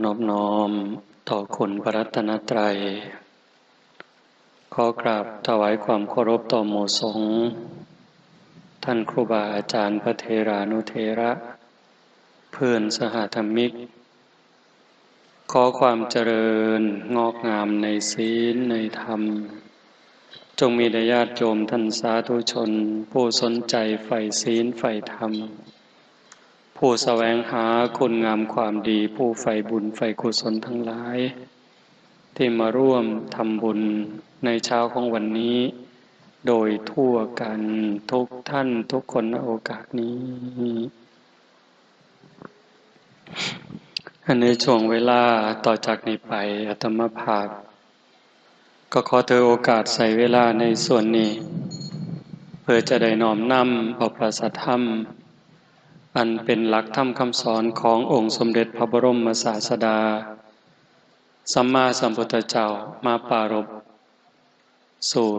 นอบน้อมต่อคุณพระรัตนตรัยขอกราบถวายความเคารพต่อหมู่สงฆ์ท่านครูบาอาจารย์พระเถรานุเถระเพื่อนสหธรรมิกขอความเจริญงอกงามในศีลในธรรมจงมีแด่ญาติโยมท่านสาธุชนผู้สนใจใฝ่ศีลใฝ่ธรรมผู้แสวงหาคุณงามความดีผู้ใฝ่บุญใฝ่กุศลทั้งหลายที่มาร่วมทำบุญในเช้าของวันนี้โดยทั่วกันทุกท่านทุกคนณโอกาสนี้ในช่วงเวลาต่อจากนี้ไปอาตมาภาพก็ขอถือโอกาสใส่เวลาในส่วนนี้เพื่อจะได้น้อมนำเอาพระสัทธรรมอันเป็นหลักธรรมคำสอนขององค์สมเด็จพระบรมศาสดาสัมมาสัมพุทธเจ้ามาปรารภสู่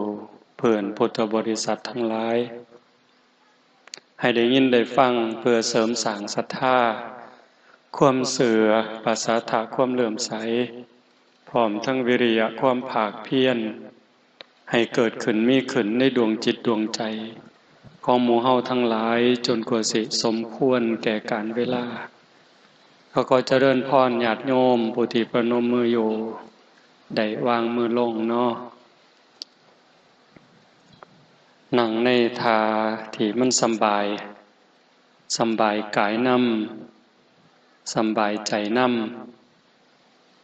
เพื่อนพุทธบริษัททั้งหลายให้ได้ยินได้ฟังเพื่อเสริมสร้างศรัทธาความเสื่อปัสสาทะความเลื่อมใสพร้อมทั้งวิริยะความภาคเพียรให้เกิดขึ้นมีขึ้นในดวงจิตดวงใจของหมู่เฮาทั้งหลายจนกว่าสิสมควรแก่การเวลาก็เจริญพรญาติโยมผู้ที่ประนมมืออยู่ได้วางมือลงเนาะนั่งในท่าที่มันสำบายกายนำสำบายใจน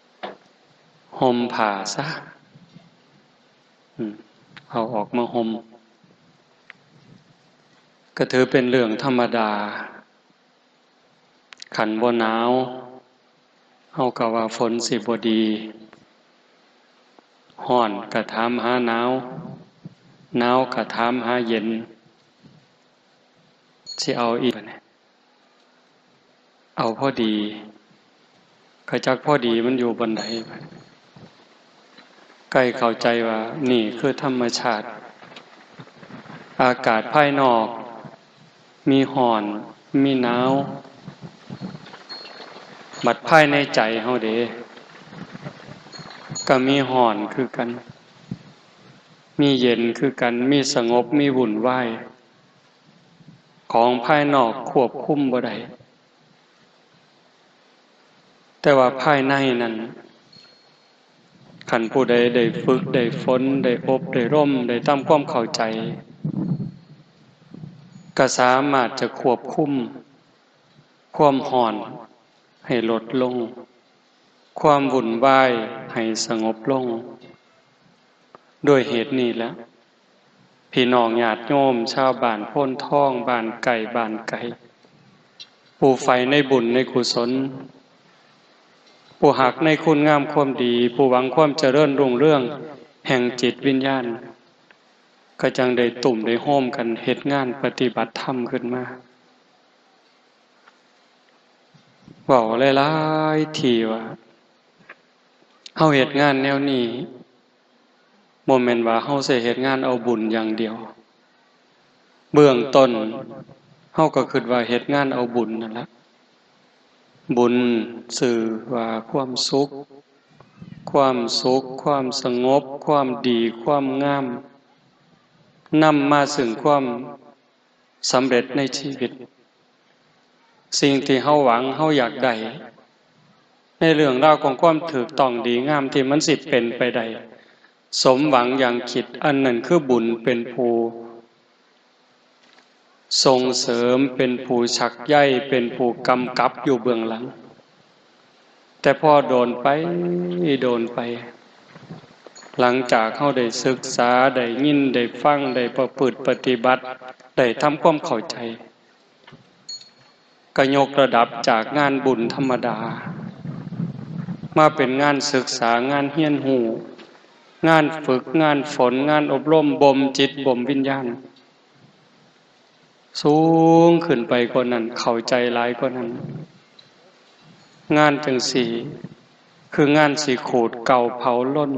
ำห่มผ้าซะเอาออกมาห่มก็ถือเป็นเรื่องธรรมดาขันบ่หนาวเฮาก็ว่าฝนสิบ่ดีร้อนก็ถามหาหนาวหนาวก็ถามหาเย็นสิเอาอีกเอาพอดีขจักพอดีมันอยู่บนใดใกล้เข้าใจว่านี่คือธรรมชาติอากาศภายนอกมีร้อนมีหนาวบัดภายในใจเฮาเด้ก็มีร้อนคือกันมีเย็นคือกันมีสงบมีวุ่นวายของภายนอกควบคุมบ่ได้แต่ว่าภายในนั้นคันผู้ใดได้ฝึกได้ฝนได้อบได้ร่มได้ทำความเข้าใจก็สามารถจะควบคุมความร้อนให้ลดลงความวุ่นวายให้สงบลงด้วยเหตุนี้แหละพี่น้องญาติโยมชาวบ้านโพนทองบ้านไก่ผู้ใฝ่ในบุญในกุศลผู้หักในคุณงามความดีผู้หวังความเจริญรุ่งเรืองแห่งจิตวิญญาณก็จังได้ตุ่มได้โฮมกันเฮ็ดงานปฏิบัติธรรมขึ้นมาเว้าหลายๆทีว่าเฮาเฮ็ดงานแนวนี้บ่แม่นว่าเฮาสิเฮ็ดงานเอาบุญอย่างเดียวเบื้องต้นเฮาก็คิดว่าเฮ็ดงานเอาบุญนั่นล่ะบุญสื่อว่าความสุขความสงบความดีความงามนำมาซึ่งความสำเร็จในชีวิตสิ่งที่เฮาหวังเฮาอยากได้ในเรื่องราวของความถูกต้องดีงามที่มันสิเป็นไปได้สมหวังอย่างคิดอันนั้นคือบุญเป็นผู้ส่งเสริมเป็นผู้ชักใยเป็นผู้กำกับอยู่เบื้องหลังแต่พอโดนไปหลังจากเฮาได้ศึกษาได้ยินได้ฟังได้ประพฤติปฏิบัติได้ทำความเข้าใจก็ยกระดับจากงานบุญธรรมดามาเป็นงานศึกษางานเรียนรู้งานฝึกงานฝนงานอบรมบ่มจิตบ่มวิญญาณสูงขึ้นไปกว่านั้นเข้าใจหลายกว่านั้นงานจังสี่คืองานสิขูดเก่าเผาล้น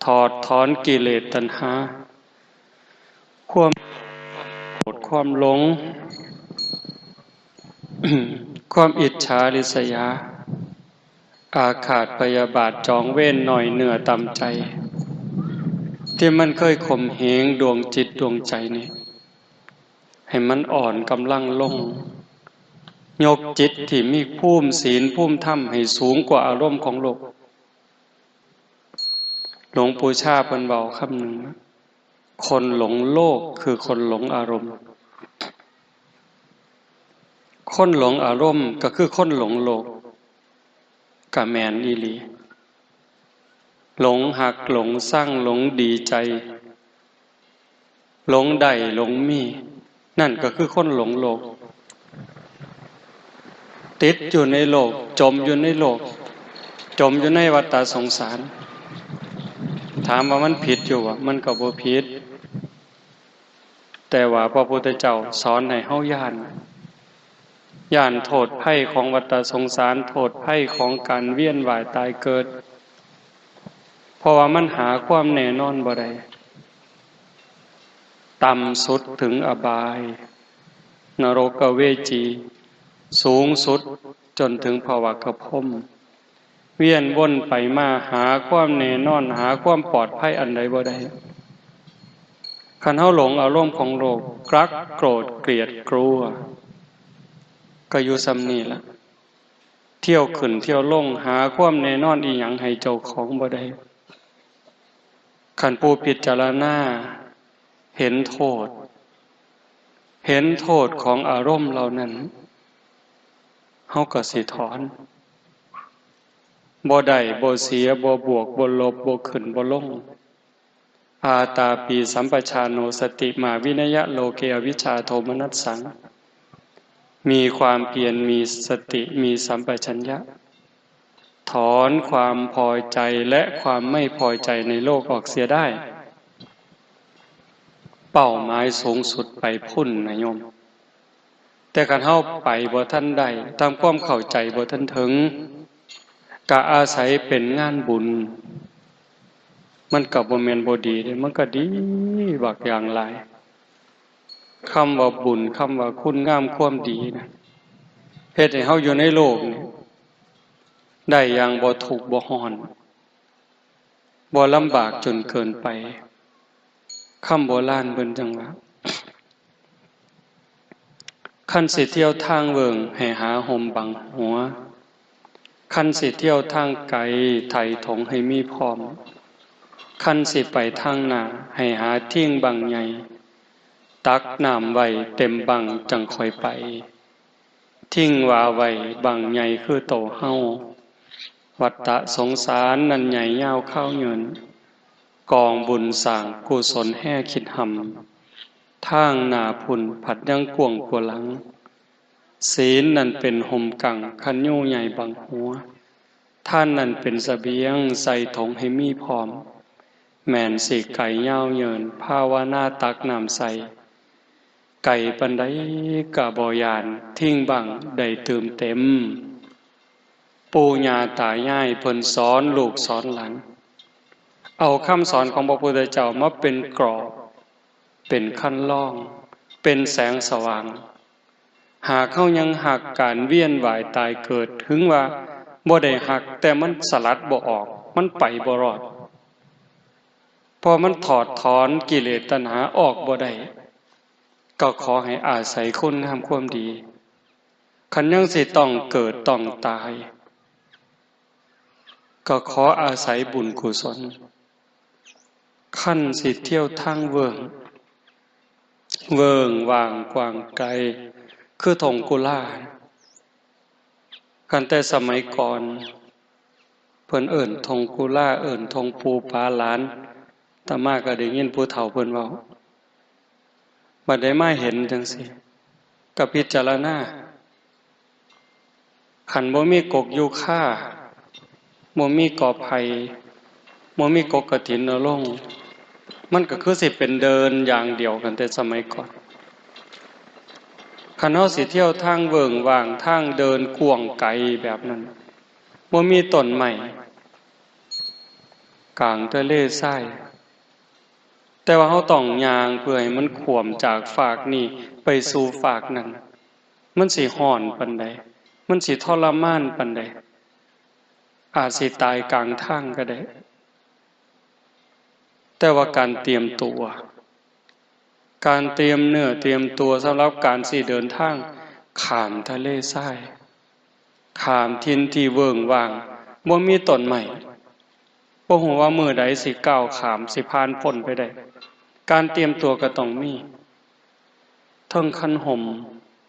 ถอดถอนกิเลสตัณหาความโกรธความหลง ความอิจฉาริษยา อาฆาตพยาบาทจองเวรหน่อยเหนือต่ำใจที่มันเคยข่มเหงดวงจิตดวงใจนี่ให้มันอ่อนกำลังลงยกจิตที่มีภูมิศีลภูมิธรรมให้สูงกว่าอารมณ์ของโลกหลวงปู่ชาเพิ่นเว้าคำหนึ่งคนหลงโลกคือคนหลงอารมณ์คนหลงอารมณ์ก็คือคนหลงโลกกะแมนอีหลีหลงหักหลงสร้างหลงดีใจหลงได้หลงมีนั่นก็คือคนหลงโลกติดอยู่ในโลกจมอยู่ในโลกจมอยู่ในวัฏสงสารถามว่ามันผิดอยู่มันก็บ่ผิดแต่ว่าพระพุทธเจ้าสอนให้เฮาย่านโทษภัยของวัฏสงสารโทษภัยของการเวียนว่ายตายเกิดเพราะว่ามันหาความแน่นอนบ่ได้ต่ำสุดถึงอบายนรกเวจีสูงสุดจนถึงภวกพรหมเวียนวนไปมาหาความแน่นอนหาความปลอดภัยอันใดบ่ได้คันเฮาหลงอารมณ์ของโลกรักโกรธเกลียดกลัวก็อยู่ซำนี้ล่ะเที่ยวขึ้นเที่ยวลงหาความแน่นอนอีหยังให้เจ้าของบ่ได้คันผู้พิจารณาเห็นโทษของอารมณ์เหล่านั้นเฮาก็สิถอนบ่ได้บ่เสียบ่บวกบ่ลบบ่ขึ้นบ่ลงอาตาปีสัมปชานโนสติมาวินยะโลเกอวิชชาโทมนัสสังมีความเพียรมีสติมีสัมปชัญญะถอนความพอใจและความไม่พอใจในโลกออกเสียได้เป้าหมายสูงสุดไปพุ่นนะโยมแต่คันเฮาไปบ่ทันได้ตามความเข้าใจบ่ทันถึงก็อาศัยเป็นงานบุญมันก็บ่แม่นบ่ดีเด้มันก็ดีบักอย่างหลายคำว่าบุญคำว่าคุณงามความดีนะเฮ็ดให้เฮาอยู่ในโลกนี้ได้อย่างบ่ทุกข์บ่ร้อนบ่ลำบากจนเกินไปคำโบราณเพิ่นจังว่าคันสิเที่ยวทางเวิงให้หาห่มบังหัวคันสิเที่ยวทางไกลไถถงให้มีพร้อมคันสิไปทางหน้าให้หาทิ้งบังใหญ่ตักน้ำไว้เต็มบังจังค่อยไปทิ้งว่าไว้บังใหญ่คือโตเฮาวัฏฏะสงสารนั้นใหญ่ยาวเข้าเงินกองบุญสร้างกุศลแห่คิดหำทางหน้าพุ่นผัดยังกวงกว่าหลังศีลนั่นเป็นห่มกังคันยู่ใหญ่บังหัวท่านนั่นเป็นเสบียงใส่ถงให้มีพร้อมแม่นสิไก่ยาวเยินภาวนาตักน้ำใสไก่ปันไดกะบ่ยานทิ้งบังได้เติมเต็มปู่ย่าตายายเพิ่นสอนลูกสอนหลานเอาคำสอนของพระพุทธเจ้ามาเป็นกรอบเป็นขั้นล่องเป็นแสงสว่างหากเขายังหักการเวียนว่ายตายเกิดถึงว่าบ่ได้หักแต่มันสลัดบ่ออกมันไปบ่รอดพอมันถอดถอนกิเลสตัณหาออกบ่ได้ก็ขอให้อาศัยคุณงามความดีคันยังสิต้องเกิดต้องตายก็ขออาศัยบุญกุศลคันสิเที่ยวทางเวิงว่างกว้างไกลคือทงกุลากันแต่สมัยก่อนเพิ่นเอิ้นทงกุลาเอิ้นทงปูปาหลานตามาก็ได้ยินผู้เฒ่าเพิ่นเว้าบัดได้มาเห็นจังซี่ก็พิจารณาคันบ่มีกกยูคาบ่มีกอไผ่บ่มีกกกฐินนรงค์มันก็คือสิเป็นเดินอย่างเดียวกันแต่สมัยก่อนคันเฮาสิเที่ยวทางเวิงว่างทางเดินกว้างไกลแบบนั้นบ่มีต้นไม้กลางทะเลทรายแต่ว่าเฮาต้องย่างเพื่อให้มันขวมจากฝากนี้ไปสู่ฝากนั้นมันสิร้อนปานใดมันสิทรมานปานใด อาจสิตายกลางทางก็ได้แต่ว่าการเตรียมตัวการเตรียมเนื้อเตรียมตัวสำหรับการสิเดินทางข้ามทะเลทรายข้ามทินที่เวิ้งว่างบ่มีต้นไม้บ่ฮู้ว่ามื้อใดสิก้าวข้ามสิผ่านพ้นไปได้การเตรียมตัวก็ต้องมีเทิงคันห่ม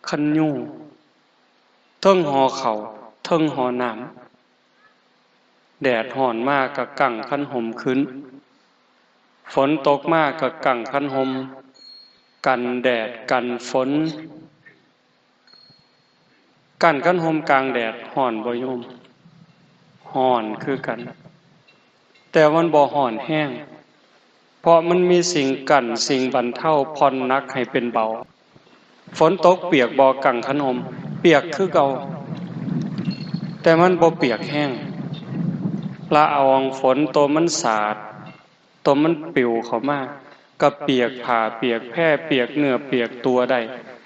คันยูเทิงห่อข้าวเทิงห่อน้ำแดดร้อนมากก็กั่งคันห่มขึ้นฝนตกมากก็กั่งคันห่มกันแดดกันฝนกันคันห่มกลางแดดร้อนบ่โยมร้อนคือกันแต่มันบ่ร้อนแห้งเพราะมันมีสิ่งกั้นสิ่งบรรเทาผ่อนหนักให้เป็นเบาฝนตกเปียกบ่กังขนมเปียกคือเก่าแต่มันบ่เปียกแห้งละอองฝนตัวมันสาดตัวมันปิวเข้ามาก็เปียกผ้าเปียกแพร่เปียกเนื้อเปียกตัวได้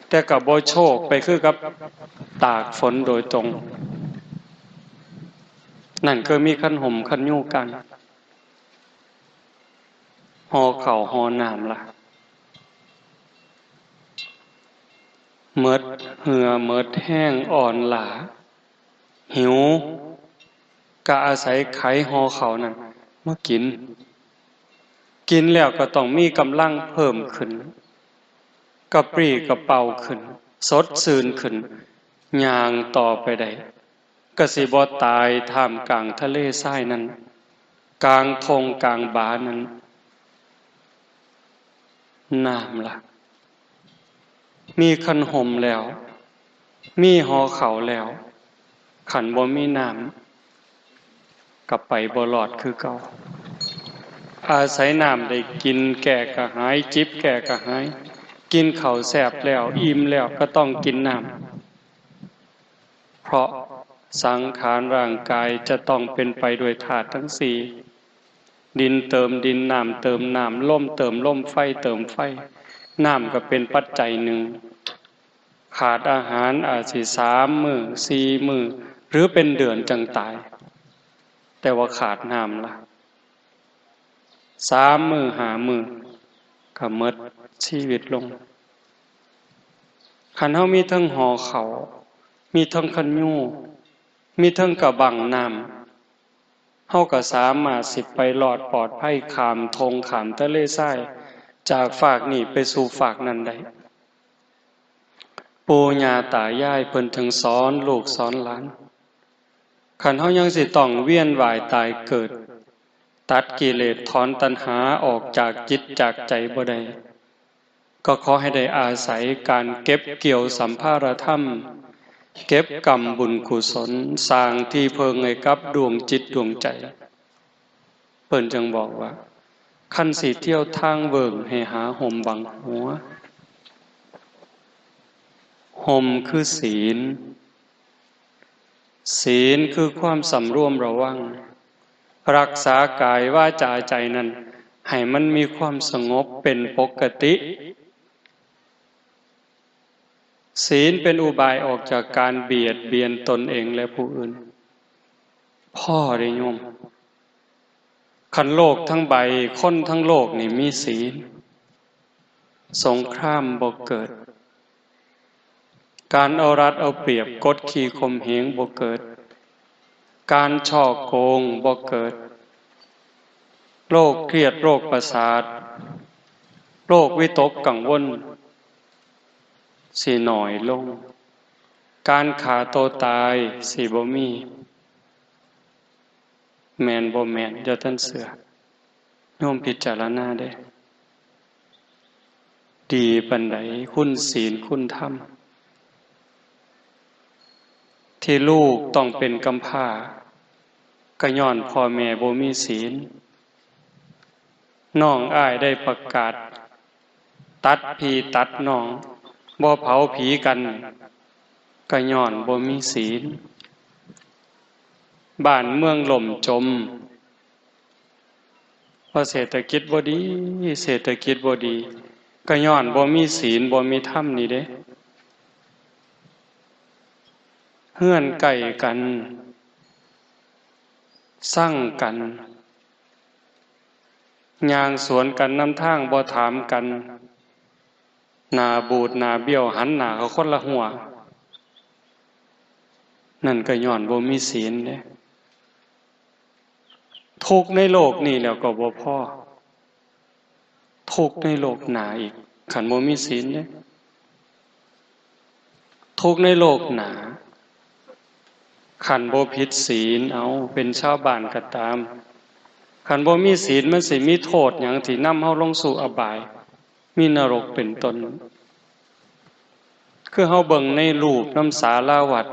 แต่ก็บ่โชกไปคือกับตากฝนโดยตรงนั่นก็มีคันห่มคันยูกันห่อข้าวห่อน้ำล่ะเมิดเหือเมิดแห้งอ่อนหลาหิวก็อาศัยไขห่อข้าวนั่นมากินแล้วก็ต้องมีกำลังเพิ่มขึ้นกระปรี้กระเป๋าขึ้นสดชื่นขึ้นย่างต่อไปได้ก็สิบ่ตายท่ามกลางทะเลทรายนั้นกลางทงกลางบานั้นน้ำล่ะมีคันห่มแล้วมีห่อข้าวแล้วขันบ่มีน้ำกลับไปบ่รอดคือเก่าอาศัยน้ำได้กินแก่กระหายจิบแก่กระหายกินข้าวแซ่บแล้วอิ่มแล้วก็ต้องกินน้ำเพราะสังขารร่างกายจะต้องเป็นไปด้วยธาตุทั้งสี่ดินเติมดินน้ำเติมน้ำลมเติมลมไฟเติมไฟน้ำก็เป็นปัจจัยหนึ่งขาดอาหารอาจสิ3 มื้อ4 มื้อหรือเป็นเดือนจังตายแต่ว่าขาดน้ำล่ะ3 มื้อ5 มื้อก็หมดชีวิตลงคันเฮามีทั้งห่อข้าวมีทั้งคันยูมีทั้งกระบังน้ำเฮาก็สามารถสิไปรอดปลอดภัยข้ามทงข้ามทะเลทรายจากฝากนี้ไปสู่ฝากนั้นได้ปู่ย่าตายายเพิ่นถึงสอนลูกสอนหลานคันเฮายังสิต้องเวียนว่ายตายเกิดตัดกิเลสถอนตัณหาออกจากจิตจากใจบ่ได้ก็ขอให้ได้อาศัยการเก็บเกี่ยวสัมภารธรรมเก็บกรรมบุญกุศลสร้างที่เพิงให้กับดวงจิตดวงใจเพิ่นจึงบอกว่าคันสิเที่ยวทางเวิงให้หาห่มบังหัวห่มคือศีลศีลคือความสำรวมระวังรักษากายวาจาใจนั้นให้มันมีความสงบเป็นปกติศีลเป็นอุบายออกจากการเบียดเบียนตนเองและผู้อื่นพ่อได้โยมคันโลกทั้งใบคนทั้งโลกนี่มีศีลสงครามบ่เกิดการเอารัดเอาเปรียบกดขี่ข่มเหงบ่เกิดการฉ้อโกงบ่เกิดโรคเครียดโรคประสาทโรควิตกกังวลสิน้อยลงการฆ่าตัวตายสิบ่มีแม่นบ่แม่นอย่าท่านเสือโยมพิจารณาเด้ดีปานใดคุณศีลคุณธรรมที่ลูกต้องเป็นกำพร้าก็ย้อนพ่อแม่บ่มีศีลน้องอ้ายได้ประกาศตัดพี่ตัดน้องบ่เผาผีกันก็ย้อนบ่มีศีลบ้านเมืองล่มจมเพราะเศรษฐกิจบ่ดีเศรษฐกิจบ่ดีก็ย้อนบ่มีศีลบ่มีธรรมนี่เด้เฮือนใกล้กัน สั่งกันย่างสวนกันนำทางบ่ถามกันหน้าบูดหน้าเบี้ยวหันหน้าเขาคนละหัวนั่นก็ย้อนบ่มีศีลเด้ทุกข์ในโลกนี่แล้วก็บ่พอทุกข์ในโลกหน้าอีกคันบ่มีศีลเด้ทุกข์ในโลกหน้าคันบ่ผิดศีลเอาเป็นชาวบ้านก็ตามคันบ่มีศีลมันสิมีโทษหยังที่นำเฮาลงสู่อบายมีนรกเป็นต้นคือเฮาเบิ่งในรูปน้ำสาราวัด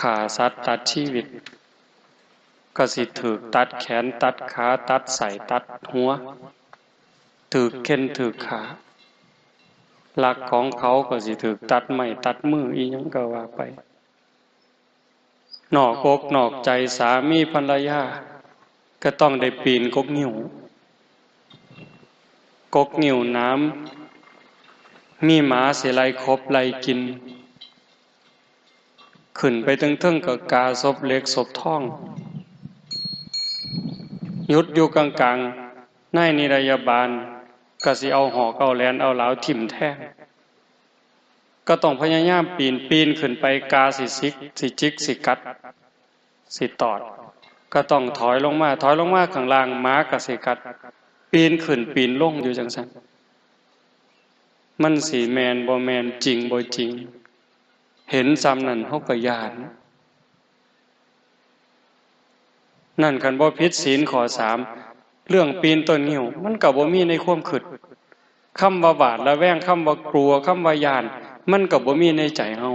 ฆ่าสัตว์ตัดชีวิตก็สิถูกตัดแขนตัดขาตัดไส้ตัดหัวถูกเข็นถูกขาลักของเขาก็สิถูกตัดไม้ตัดมืออีหยังก็ว่าไปนอกอกนอกใจสามีภรรยาก็ต้องได้ปีนกกงิ้วกกงิ้วน้ำมีหมาสิไล่คบไล่กินขึ้นไปถึงๆกับกาศพเล็กศพท่องยุดอยู่กลางๆในนิรยาบาลก็สิเอาหอกเอาแหลนเอาเหลาทิ่มแทงก็ต้องพยายามปีนขึ้นไปกาสิซิกสิจิกสิกัดสิตอดก็ต้องถอยลงมาข้างล่างม้าก็สิกัดปีนขึ้นปีนลงอยู่จังซั่นมันสิแม่นบ่แม่นจริงบ่จริงเห็นซ้ำนั่นเฮาก็ย้านนั่นคันบ่ผิดศีลข้อ3เรื่องปีนต้นงิ้วมันก็บ่มีในความคิดคำว่าบาดระแวงคำว่ากลัวคำว่าย้านมันก็บ่มีในใจเฮา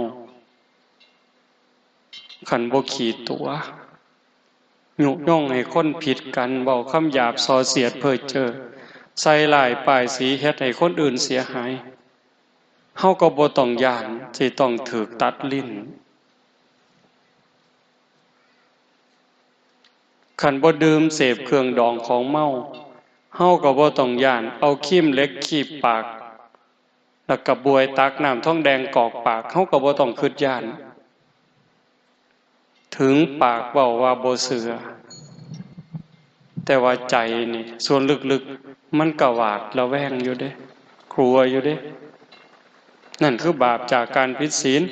คันบ่ขีดตัวยุย่องให้คนผิดกันเว้าคำหยาบส่อเสียดเพ้อเจ้อใส่ร้ายป้ายสีเฮ็ดให้คนอื่นเสียหายเฮาก็บ่ต้องย้านที่ต้องถูกตัดลิ้นคันบ่ดื่มเสพเครื่องดองของเมาเฮาก็บ่ต้องย้านเอาครีมเหล็กคีบปากแล้วก็บวยตักน้ำทองแดงกอกปากเฮาก็บ่ต้องคิดย้านถึงปากเว้าว่าบ่เชื่อแต่ว่าใจนี่ส่วนลึกๆมันก็หวาดระแวงอยู่เด้กลัวอยู่เด้นั่นคือบาปจากการผิดศีล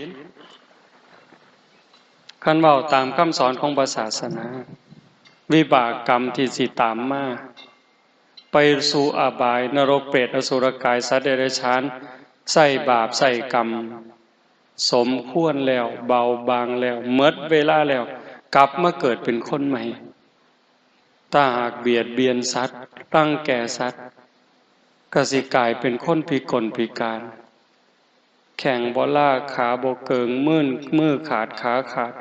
คันเว้าตามคำสอนของศาสนาวิบากกรรมที่สิตามมาไปสู่อบายนรกเปรตอสุรกายสัตว์เดรัจฉานใส่บาปใส่กรรมสมควรแล้วเบาบางแล้วหมดเวลาแล้วกลับมาเกิดเป็นคนใหม่ถ้าหากเบียดเบียนสัตว์รังแกสัตว์ก็สิกลายเป็นคนพิกลพิการแข่งบ่ล่าขาบ่เกิงมือขาดขาขาด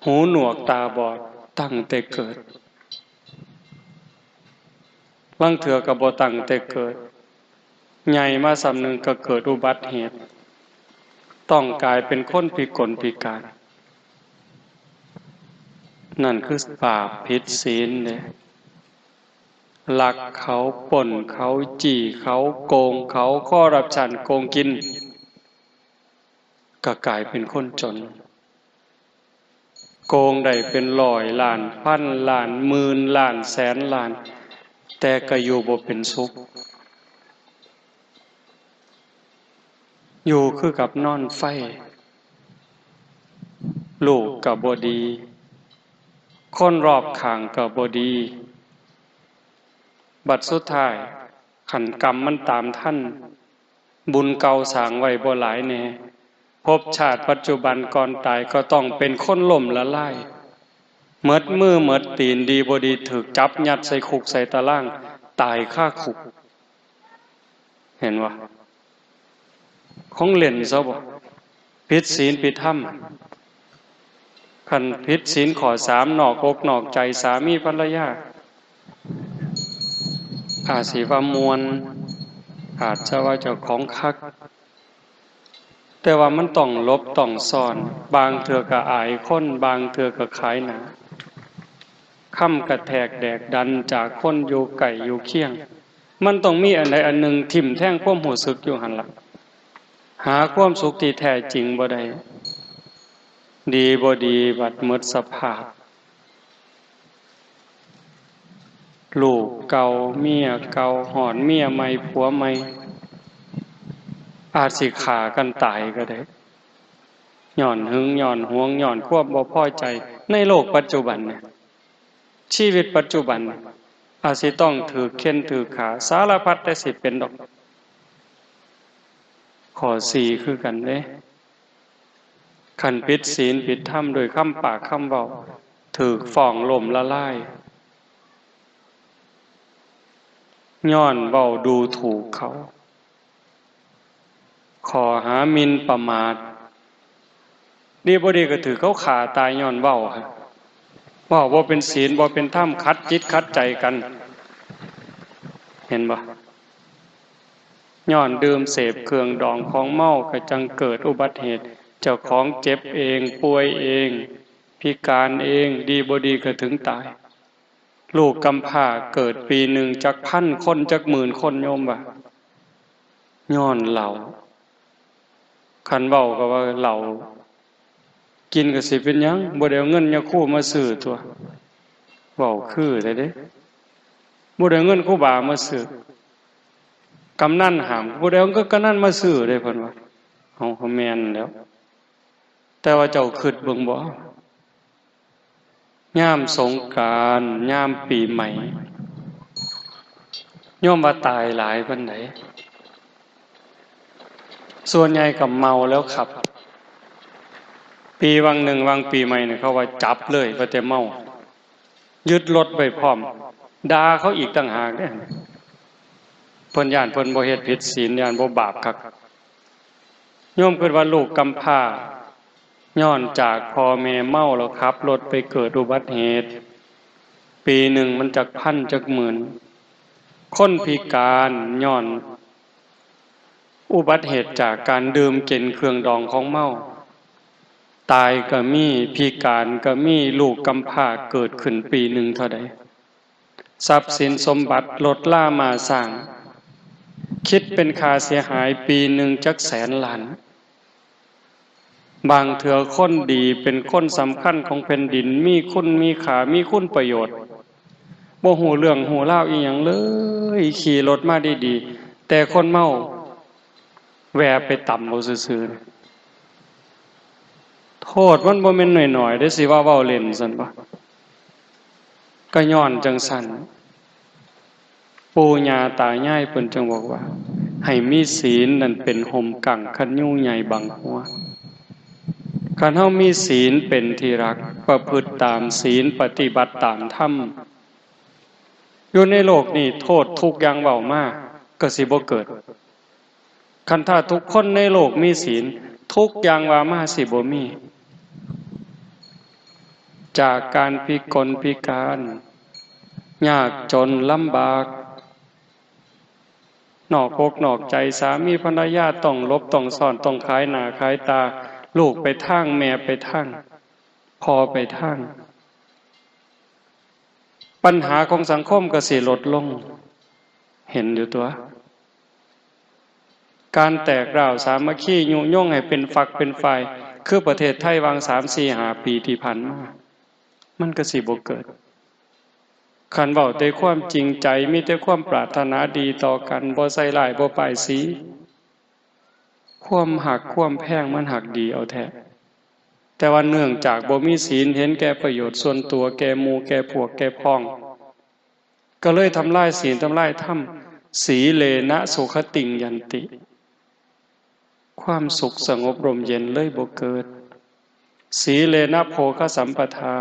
หูหนวกตาบอดตั้งแต่เกิดบางเถื่อก็บ่ตั้งแต่เกิดใหญ่มาสำนึงก็เกิดอุบัติเหตุต้องกลายเป็นคนพิกลพิการนั่นคือบาปผิดศีลเนี่ยลักเขาป่นเขาจี้เขาโกงเขาคอร์รัปชันโกงกินก็กลายเป็นคนจนโกงได้เป็นร้อยล้านพันล้านหมื่นล้านแสนล้านแต่ก็อยู่บ่เป็นสุขอยู่คือกับนอนไฟลูกก็บ่ดีคนรอบข้างก็บ่ดีบัดสุดท้ายขันกรรมมันตามท่านบุญเก่าสร้างไว้บ่หลายแน่ภพชาติปัจจุบันก่อนตายก็ต้องเป็นคนล่มละลายหมดมือหมดตีนดีบ่ดีถูกจับยัดใส่คุกใส่ตารางตายคาคุกเห็นบ่ของเล่นซะบ่ผิดศีลผิดธรรมคันผิดศีลข้อ3นอกอกนอกใจสามีภรรยาอาจสิว่ามวลอาจจะว่าเจ้าของคักแต่ว่ามันต้องลบต้องซ่อนบางเทื่อก็อายคนบางเทื่อก็ขายหนาค่ำกระแทกแดกดันจากคนอยู่ไก่อยู่เคียงมันต้องมีอันใดอันหนึ่งทิ่มแท่งความรู้สึกอยู่หั่นล่ะหาความสุขที่แท้จริงบ่ได้ดีบ่ดีบัดหมดสภาพ ลูกเก่าเมียเก่าหอนเมียใหม่ผัวใหม่อาจสิฆ่ากันตายก็ได้ย้อนหึงย้อนหวงย้อนความบ่พอใจในโลกปัจจุบันเนี่ยชีวิตปัจจุบันอาจสิต้องถือเข็นถือขาสารพัดแต่สิเป็นดอกข้อสี่คือกันเด้คันผิดศีลผิดธรรมโดยคำปากคำเว้าถูกฟ้องล้มละลายย้อนเว้าดูถูกเขาข้อหาหมิ่นประมาทดีบ่ดีก็ถือเขาฆ่าตายย้อนเว้าครับเว้าบ่เป็นศีลบ่เป็นธรรมขัดจิตขัดใจกันเห็นบ่ย้อนดื่มเสพเครื่องดองของเมาก็จังเกิดอุบัติเหตุเจ้าของเจ็บเองป่วยเองพิการเองดีบ่ดีก็ถึงตายลูกกำพร้าเกิดปีหนึ่งจักพันคนจักหมื่นคนโยมว่าย้อนเหล้าคันเว้าก็ว่าเหล้ากินก็สิเป็นหยังบ่ได้เอาเงินยาคูมาซื้อตัวเว้าคือได้เด้บ่ได้เอาเงินครูบามาซื้อกำนันห้ามบ่ได้เอาเงินกำนันมาซื้อได้เพิ่นว่าเขาแม่นแล้วแต่ว่าเจ้าคิดเบิ่งบ่ยามสงกรานต์ยามปีใหม่โยมว่าตายหลายปานใดส่วนใหญ่ก็เมาแล้วขับปีวังหนึ่งวังปีใหม่เนี่ยเขาว่าจับเลยว่าแต่เมายึดรถไปพร้อมด่าเขาอีกต่างหากเด้เพิ่นย้านเพิ่นบ่เฮ็ดผิดศีลย้านบ่บาปคักโยมคิดว่าลูกกำพร้าย้อนจากพ่อแม่เมาแล้วขับรถไปเกิดอุบัติเหตุปีหนึ่งมันจักพันจักหมื่นคนพิการย้อนอุบัติเหตุจากการดื่มกินเครื่องดองของเมาตายก็มีพิการก็มีลูกกำพร้าเกิดขึ้นปีหนึ่งเท่าใดทรัพย์สินสมบัติลดล่ามาสร้างคิดเป็นค่าเสียหายปีหนึ่งจักแสนล้านบางเถื่อคนดีเป็นคนสำคัญของแผ่นดินมีคุณมีค่ามีคุณประโยชน์บ่ฮู้เรื่องฮู้ราวอีหยังเลยขี่รถมาดีๆแต่คนเมาแวะไปต่ำเอาซื่อๆโทษมันบ่แม่นน้อยๆเด้สิว่าเว้าเล่นซั่นบ่ก็ย้อนจังซั่นปู่ย่าตายายเพิ่นจึงบอกว่าให้มีศีลนั่นเป็นห่มกั่งคันยุ่งใหญ่บังหัวคันเฮามีศีลเป็นที่รักประพฤติตามศีลปฏิบัติตามธรรมอยู่ในโลกนี้โทษทุกอย่างเว้ามาก็สิบ่เกิดคันถ้าทุกคนในโลกมีศีลทุกอย่างว่ามาสิบ่มีจากการพิกลพิการยากจนลำบากนอกอกนอกใจสามีภรรยาต้องลบต้องซ่อนต้องขายหน้าขายตาลูกไปทางแม่ไปทางพ่อไปทางปัญหาของสังคมก็สิลดลงเห็นอยู่ตัวการแตกร้าวสามัคคียุยงให้เป็นฝักเป็นฝ่ายคือประเทศไทยวาง 3-4-5 ปีที่ผ่านมามันก็สิบ่เกิดคันเว้าแต่ความจริงใจมีแต่ความปรารถนาดีต่อกันบ่ใส่ร้ายบ่ป้ายสีความหักความแพงมันหักดีเอาแท้แต่ว่าเนื่องจากบ่มีศีลเห็นแก่ประโยชน์ส่วนตัวแก่หมู่แก่พวกแก่พ้องก็เลยทำลายศีลทำลายธรรมสีเลนะสุขติงยันติความสุขสงบร่มเย็นเลยบ่เกิดสีเลนะโภคสัมปทา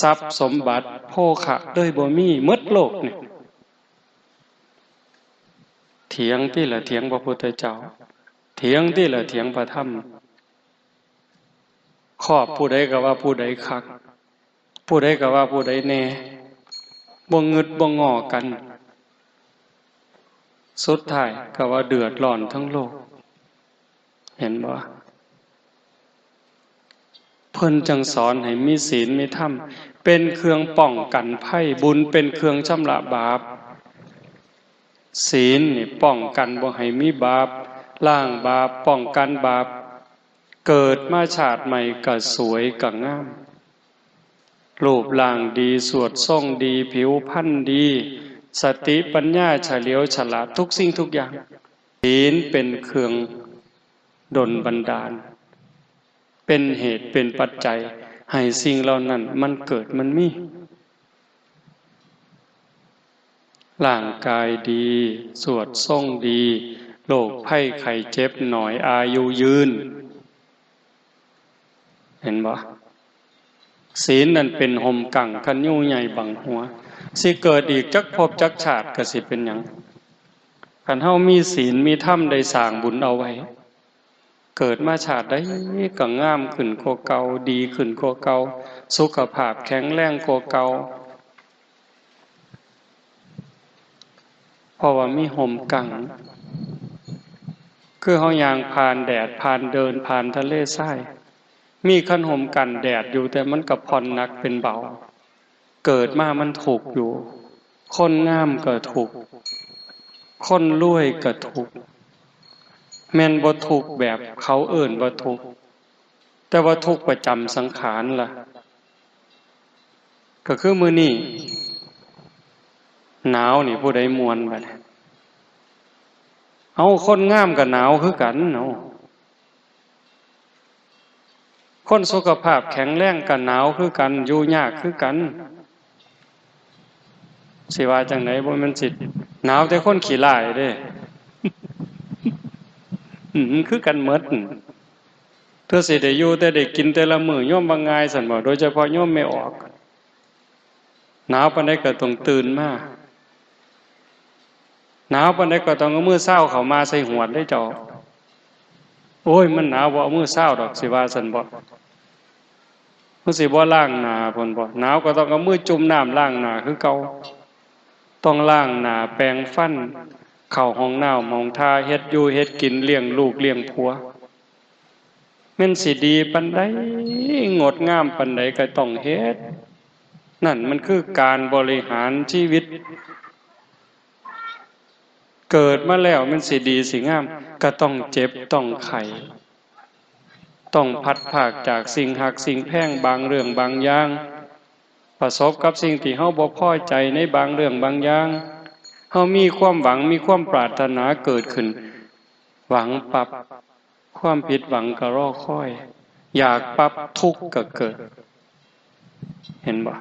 ทรัพย์สมบัติโภคะเลยบ่มีหมดโลกนี่เถียงที่ละเถียงพระพุทธเจ้าเถียงที่ละเถียงพระธรรมครอบผู้ใดก็ว่าผู้ใดคักผู้ใดก็ว่าผู้ใดแน่บ่งึดบ่งอกันสุดท้ายก็ว่าเดือดร้อนทั้งโลกเห็นบ่เพิ่นจังสอนให้มีศีลมีธรรมเป็นเครื่องป้องกันภัยบุญเป็นเครื่องชำระบาปศีลนี่ป้องกันบ่ให้มีบาปล้างบาปป้องกันบาปเกิดมาชาติใหม่ก็สวยก็งามรูปร่างดีสวดทรงดีผิวพรรณดี สติปัญญาเฉลียวฉลาดทุกสิ่งทุกอย่างศีลเป็นเครื่องดลบันดาลเป็นเหตุเป็นปัจจัยให้สิ่งเหล่านั้นมันเกิดมันมีร่างกายดีสวดทรงดีโรคภัยไข้เจ็บหน่อยอายุยืนเห็นบ่ศีลนั่นเป็นห่มกั่งคันยูใหญ่บังหัวสิเกิดอีกจักภพจักชาติก็สิเป็นหยังคันเฮามีศีลมีธรรมได้สร้างบุญเอาไว้เกิดมาชาติใดก็งามขึ้นกว่าเก่าดีขึ้นกว่าเก่าสุขภาพแข็งแรงกว่าเก่าเพราะว่ามีห่มกั่งคือเฮาย่างผ่านแดดผ่านเดินผ่านทะเลทรายมีคันห่มกันแดดอยู่แต่มันก็ผ่อนหนักเป็นเบาเกิดมามันถูกอยู่คนงามก็ถูกคนรวยก็ถูกแม่นบ่ทุกข์แบบเขาเอิ้นว่าทุกข์แต่ว่าทุกข์ประจำสังขารล่ะก็คือมื้อนี้หนาวนี่ผู้ใดม่วนบัดเอาคนงามก็หนาวคือกันเนาะคนสุขภาพแข็งแรงก็หนาวคือกันอยู่ยากคือกันสิว่าจังได๋บ่แม่นสิหนาวแต่คนขี้ร้ายเด้คือกันหมดเธอสิได้อยู่แต่ได้กินแต่ละมื้อโยมว่าง่ายซั่นบ่โดยเฉพาะโยมไม่ออกหนาวปานใดก็ต้องตื่นมาหนาวปานใดก็ต้องเอามือเช้าเข้ามาใส่หวดได้เจ้าโอ้ยมันหนาวบ่เอามือเช้าดอกสิว่าซั่นบ่มันสิบ่ล้างหน้าพุ่นบ่หนาวก็ต้องเอามือจุ่มน้ำล้างหน้าคือเก่าต้องล้างหน้าแปรงฟันเข้าห้องน้ำห้องท่าเฮ็ดอยู่เฮ็ดกินเลี้ยงลูกเลี้ยงผัวแม่นสิดีปานใดงดงามปานใดก็ต้องเฮ็ดนั่นมันคือการบริหารชีวิตเกิดมาแล้วมันสิดีสิงามก็ต้องเจ็บต้องไข้ต้องพัดภาคจากสิ่งหักสิ่งแพงบางเรื่องบางอย่างประสบกับสิ่งที่เฮาบ่พอใจในบางเรื่องบางอย่างเฮามีความหวังมีความปรารถนาเกิดขึ้นหวังปรับความผิดหวังก็รอคอยอยากปรับทุกข์ก็เกิดเห็นบ่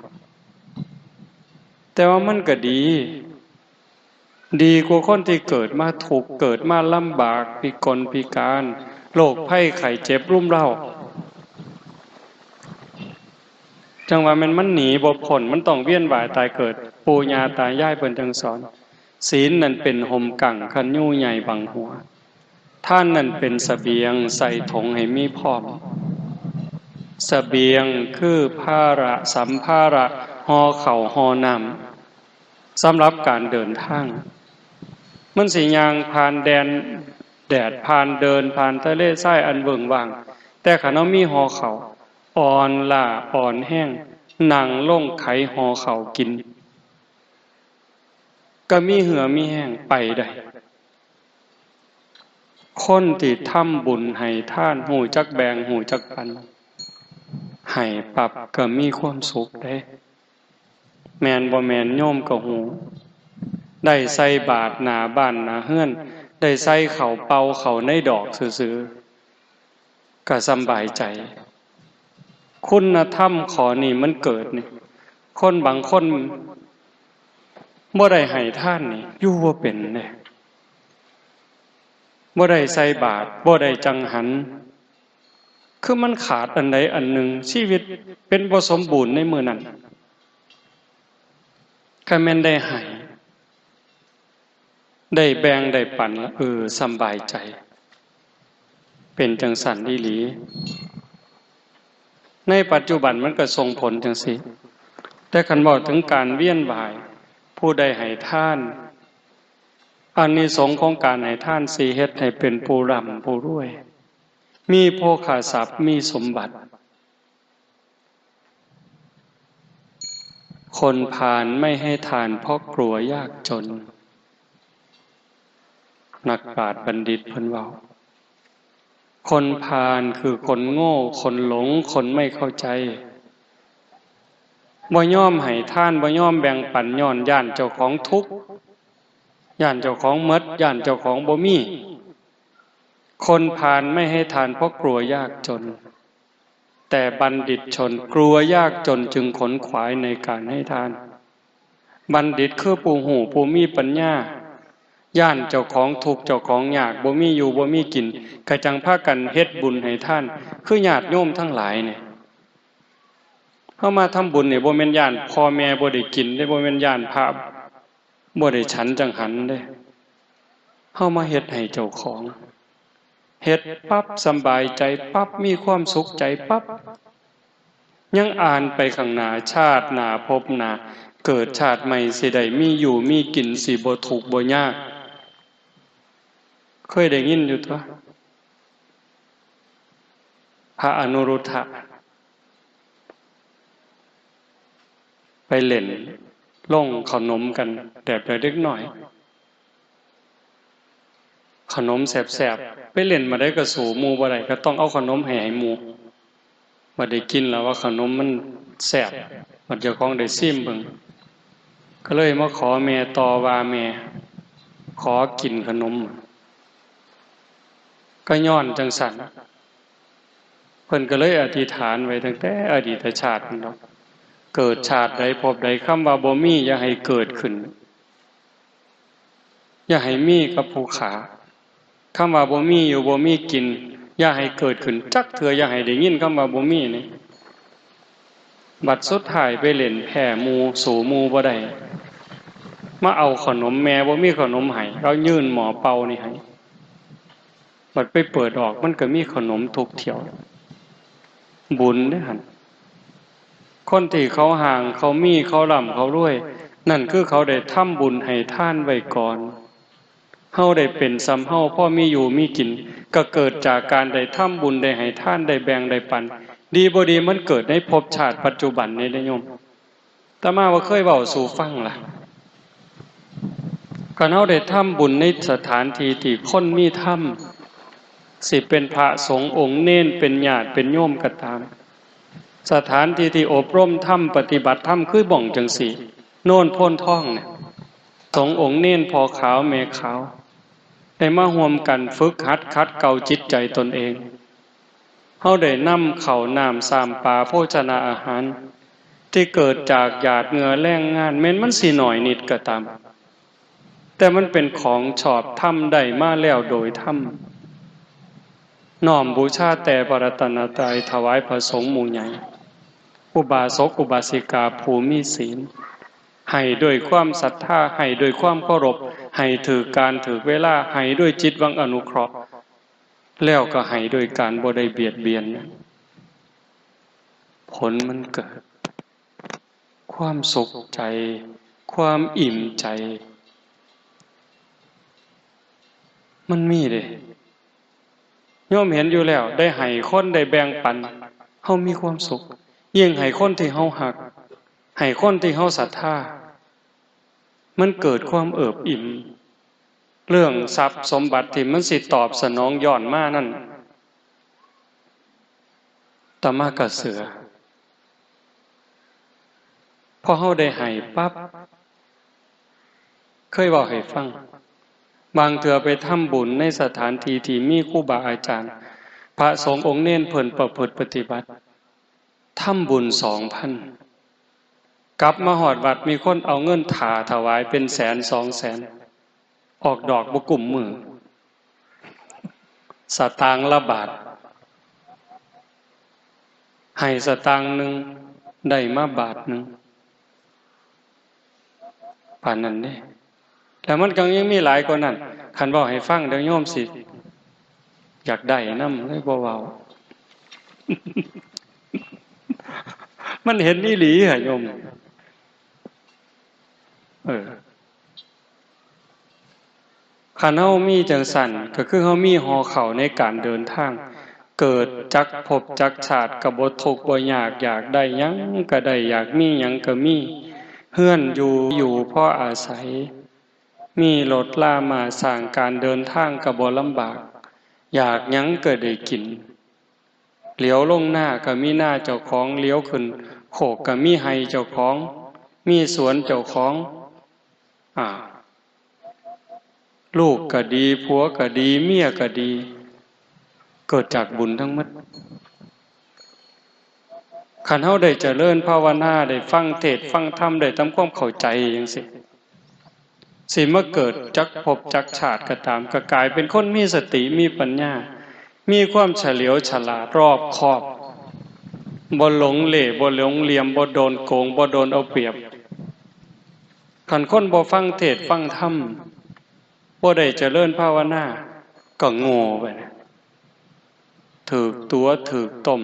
แต่ว่ามันก็ดีกว่าคนที่เกิดมาทุกข์เกิดมาลำบากพิกลพิการโรคภัยไข้เจ็บรุมเร้าจังว่ามันหนีบ่พ้นมันต้องเวียนว่ายตายเกิดปู่ย่าตายายเพิ่นจังสอนศีลนั่นเป็นห่มกั่งคันยูใหญ่บังหัวท่านนั่นเป็นเสบียงใส่ถุงให้มีพร้อมเสบียงคือภาระสัมภาระห่อข้าวห่อน้ำสำหรับการเดินทางมันสิย่างผ่านแดดผ่านเดินผ่านทะเลทรายอันเบิ่งว่างแต่คันเฮามีห่อข้าวอ่อนล้าอ่อนแห้งนั่งลงไขห่อข้าวกินก็มีเหือมีแห้งไปได้คนที่ทำบุญให้ทานหูจักแบ่งหูจักปันให้ปรับก็มีความสุขได้แม่นบ่แม่นโยมก็หูได้ใส่บาตรหน้าบ้านหน้าเฮือนได้ใส่ข้าวเป่าข้าวในดอกซื่อๆก็สำบายใจคุณธรรมขอนี่มันเกิดนี่คนบางคนบ่ได้ให้ทานนี่อยู่บ่เป็นเด้บ่ได้ใส่บาตรบ่ได้จังหันคือมันขาดอันใดอันหนึ่งชีวิตเป็นบ่สมบูรณ์ในมื้อนั้นคันแม่นได้ให้ได้แบ่งได้ปันแล้วสำบายใจเป็นจังสันอีหลีในปัจจุบันมันก็ส่งผลจังซี่แต่คันบอกถึงการเวียนว่ายผู้ใดให้ทานอานิสงส์ของการให้ทานสิเฮ็ดให้เป็นผู้ร่ำผู้รวยมีโภคทรัพย์มีสมบัติคนพาลไม่ให้ทานเพราะกลัวยากจนนักปราชญ์บัณฑิตเพิ่นเว้าคนพาลคือคนโง่คนหลงคนไม่เข้าใจ บ่ยอมให้ทานบ่ยอมแบ่งปันย้อนย่านเจ้าของทุกข์ย่านเจ้าของหมดย่านเจ้าของบ่มีคนพาลไม่ให้ทานเพราะกลัวยากจนแต่บัณฑิตชนกลัวยากจนจึงขนขวายในการให้ทานบัณฑิตคือผู้หูผู้มีปัญญาย่านเจ้าของทุกข์เจ้าของยากบ่มีอยู่บ่มีกินกระจังพากันเฮ็ดบุญให้ท่านคือญาติโยมทั้งหลายเนี่ยเฮามาทำบุญนี่บ่แม่นย่านพ่อแม่บ่ได้กินได้บ่แม่นย่านพระบ่ได้ฉันจังหันเด้เฮามาเฮ็ดให้เจ้าของเฮ็ดปั๊บสำบายใจปั๊บมีความสุขใจปั๊บยังอ่านไปข้างหน้าชาติหน้าภพหน้าเกิดชาติใหม่สิได้มีอยู่มีกินสิบ่ทุกข์บ่ยากเคยได้ยินอยู่ตัวพระอนุรุทธะไปเล่นล่งขนมกันแบบเล็กน้อยขนมแสบๆไปเล่นมาได้ก็สู่หมู่บ่ได้ก็ต้องเอาขนมให้หมู่บ่ได้กินแล้วว่าขนมมันแสบมันเจ้าของได้ซิมเบิ่งก็เลยมาขอแม่ต่อว่าแม่ขอกินขนมก็ย้อนจังสันเพิ่นก็เลยอธิษฐานไว้ตั้งแต่อดีตชาตินั่นเนาะเกิดชาติใดพบใดคำว่าบ่มีอย่าให้เกิดขึ้นอย่าให้มีกับภูขาคำว่าบ่มีอยู่บ่มีกินอย่าให้เกิดขึ้นจักเถื่ออย่าให้ได้ยินคำว่าบ่มีนี่บัดสุดท้ายไปเล่นแผ่หมู่สู่หมู่บ่ได้มาเอาขนมแม่บ่มีขนมให้เรายื่นหมอเป่านี่ให้บัดไปเปิดออกมันก็มีขนมทุกเที่ยวบุญเด้อหั่นคนที่เขาห่างเขามีเขาร่ำเขารวยนั่นคือเขาได้ทำบุญให้ท่านไว้ก่อนเฮาได้เป็นสำเฮาพ่อมีอยู่มีกินก็เกิดจากการได้ทำบุญได้ให้ท่านได้แบ่งได้ปันดีบ่ดีมันเกิดในภพชาติปัจจุบันนี้ได้โยมแต่มาว่าเคยเว้าสู่ฟังล่ะก็เฮาได้ทำบุญในสถานที่ที่คนมีธรรมสิเป็นพระสงฆ์องค์เน้นเป็นญาติเป็นโยมก็ตามสถานที่ที่อบรมธรรมปฏิบัติธรรมคือบ่องจังสี่โน่นโพนท่องเนี่ยสงฆ์องค์เน้นพอขาวแม่ขาวได้มาร่วมกันฝึกหัดขัดเกลาจิตใจตนเองเฮาได้นำข้าวน้ำสามปลาโภชนาอาหารที่เกิดจากหยาดเหงื่อแรงงานแม้นมันสิหน่อยนิดก็ตามแต่มันเป็นของชอบธรรมได้มาแล้วโดยธรรมน้อมบูชาแต่พระรัตนตรัยถวายพระสงฆ์หมู่ใหญ่อุบาสกอุบาสิกาผู้มีศีลให้ด้วยความศรัทธาให้ด้วยความเคารพให้ถือการถือเวลาให้ด้วยจิตหวังอนุเคราะห์แล้วก็ให้ด้วยการบ่ได้เบียดเบียนผลมันเกิดความสุขใจความอิ่มใจมันมีเด้โยมเห็นอยู่แล้วได้ให้คนได้แบ่งปันเฮามีความสุขยิ่งให้คนที่เฮาฮักให้คนที่เฮาศรัทธามันเกิดความเอิบอิ่มเรื่องทรัพย์สมบัติที่มันสิตอบสนองย้อนมานั่นตะมากะเสือพอเฮาได้ให้ปั๊บเคยบอกให้ฟังบางเถื่อไปทำบุญในสถานที่ที่มีครูบาอาจารย์พระสงฆ์องค์เน้นเพิ่นประพฤติปฏิบัติทำบุญ 2,000 กลับมาหอดวัดมีคนเอาเงินถวายเป็น100,000 200,000ออกดอกบ่กุ่มมือสตางค์ละบาทให้สตางค์นึงได้มาบาทนึงปานนั้นเด้แล้วมันก็ยังมีหลายกว่านั้นคันเว้าให้ฟังเดี๋ยวโยมสิอยากได้นำเลยบ่เว้า มันเห็นอีหลีอ่ะโยมคันเฮามีจังสั่นก็คือเฮามีหอเข้าในการเดินทางเกิดจักภพจักชาติก็บ่ทุกข์บ่ยากอยากได้หยังก็ได้อยากมีหยังก็มีเฮือนอยู่พออาศัยมีรถลามาสร้างการเดินทางก็บ่ลำบากอยากหยังก็ได้กินเหลียวลงหน้าก็มีหน้าเจ้าของเลี้ยวขึ้น โคกก็มีไร่เจ้าของมีสวนเจ้าของลูกก็ดีผัวก็ดีเมียก็ดีเกิดจากบุญทั้งหมดคันเฮาได้เจริญภาวนาได้ฟังเทศน์ฟังธรรมได้ทำความเข้าใจจังซี่สิมาเกิดจักภพจักชาติก็ตามก็กลายเป็นคนมีสติมีปัญญามีความเฉลียวฉลาดรอบคอบบ่หลงเหล่บ่หลงเหลี่ยมบ่โดนโกงบ่โดนเอาเปรียบคันคนบ่ฟังเทศน์ฟังธรรมบ่ได้เจริญภาวนาก็โง่ไปถูกตัวถูกต้ม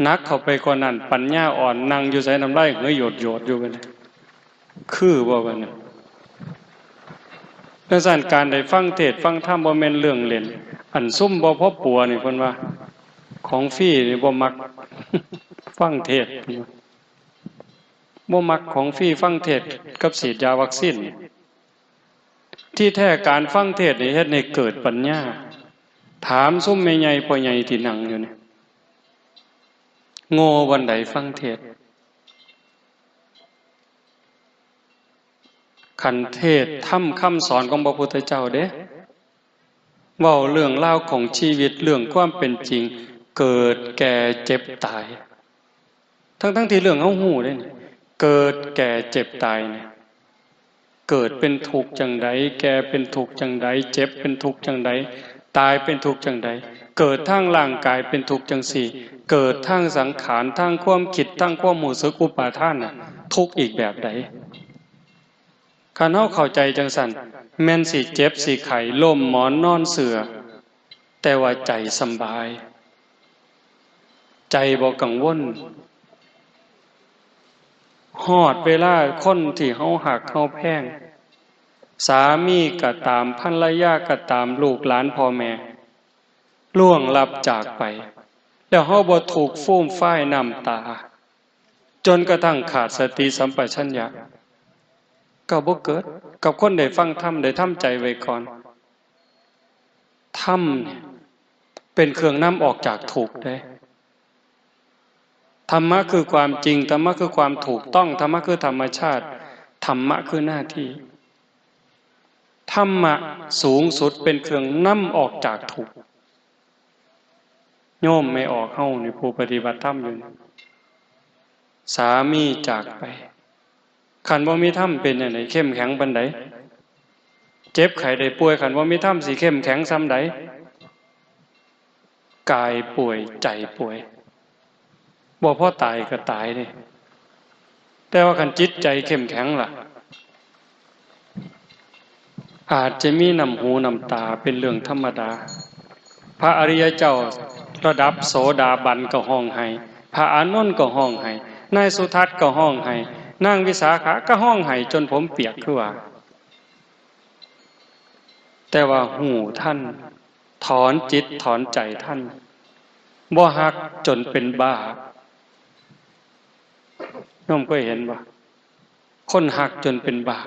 นักเข้าไปกว่านั้นปัญญาอ่อนนั่งอยู่ใส่น้ำลายเหยโยดอยู่กันคือบ่กันน่ะดังนั้นการได้ฟังเทศน์ฟังธรรมบ่แม่นเรื่องเล่นอันซุ่มบ่พอปัวนี่เพิ่นว่าของฟรีนี่บ่มักฟังเทศน์บ่มักของฟรีฟังเทศน์กับฉีดยาวัคซีนที่แท้การฟังเทศน์นี่เฮ็ดให้เกิดปัญญาถามซุ่มแม่ใหญ่พ่อใหญ่ที่นั่งอยู่นี่โง่วันใดฟังเทศน์คันเทศน์ทำคำสอนของพระพุทธเจ้าเด้เว้าเรื่องราวของชีวิตเรื่องความเป็นจริงเกิดแก่เจ็บตายทั้งที่เรื่องเฮาฮู้เด้นี่เกิดแก่เจ็บตายเนี่ยเกิดเป็นทุกข์จังใดแก่เป็นทุกข์จังใดเจ็บเป็นทุกข์จังใดตายเป็นทุกข์จังใดเกิดทางร่างกายเป็นทุกข์จังสี่เกิดทางสังขารทางความคิดทางความรู้สึกอุปาทานน่ะทุกข์อีกแบบใดคันเฮาเข้าใจจังซั่นแม่นสิเจ็บสิไข้ล้มหมอนนอนเสื่อแต่ว่าใจสบายใจบ่กังวลฮอดเวลาคนที่เฮาหักเฮาแพงสามีก็ตามภรรยาก็ตามลูกหลานพ่อแม่ล่วงลับจากไปแล้วเฮาบ่ถูกฟูมฟ้ายน้ำตาจนกระทั่งขาดสติสัมปชัญญะก็บ่เกิดกับคนได้ฟังธรรมได้ทำใจไว้ก่อนธรรมเนี่ยเป็นเครื่องนำออกจากทุกข์ได้ธรรมะคือความจริงธรรมะคือความถูกต้องธรรมะคือธรรมชาติธรรมะคือหน้าที่ธรรมะสูงสุดเป็นเครื่องนำออกจากทุกข์โยมไม่ออกเฮานี่ผู้ปฏิบัติธรรมอยู่สามีจากไปขันบ่มีธรรมเป็นจังได๋เข้มแข็งปานใดเจ็บไข้ได้ป่วยขันบ่มีธรรมสิเข้มแข็งส่ำใดกายป่วยใจป่วยบ่พอตายก็ตายนี่แต่ว่าคันจิตใจเข้มแข็งล่ะอาจจะมีน้ำหูน้ำตาเป็นเรื่องธรรมดาพระอริยเจ้าระดับโสดาบันก็ห้องไห้พระอานนท์ก็ห้องไห้นายสุทัศน์ก็ห้องไห้นางวิสาขาก็ห้องไห้จนผมเปียกคือว่าแต่ว่าหูท่านถอนจิตถอนใจท่านบ่ฮักจนเป็นบ้าน้อมก็เห็นบ่คนฮักจนเป็นบ้า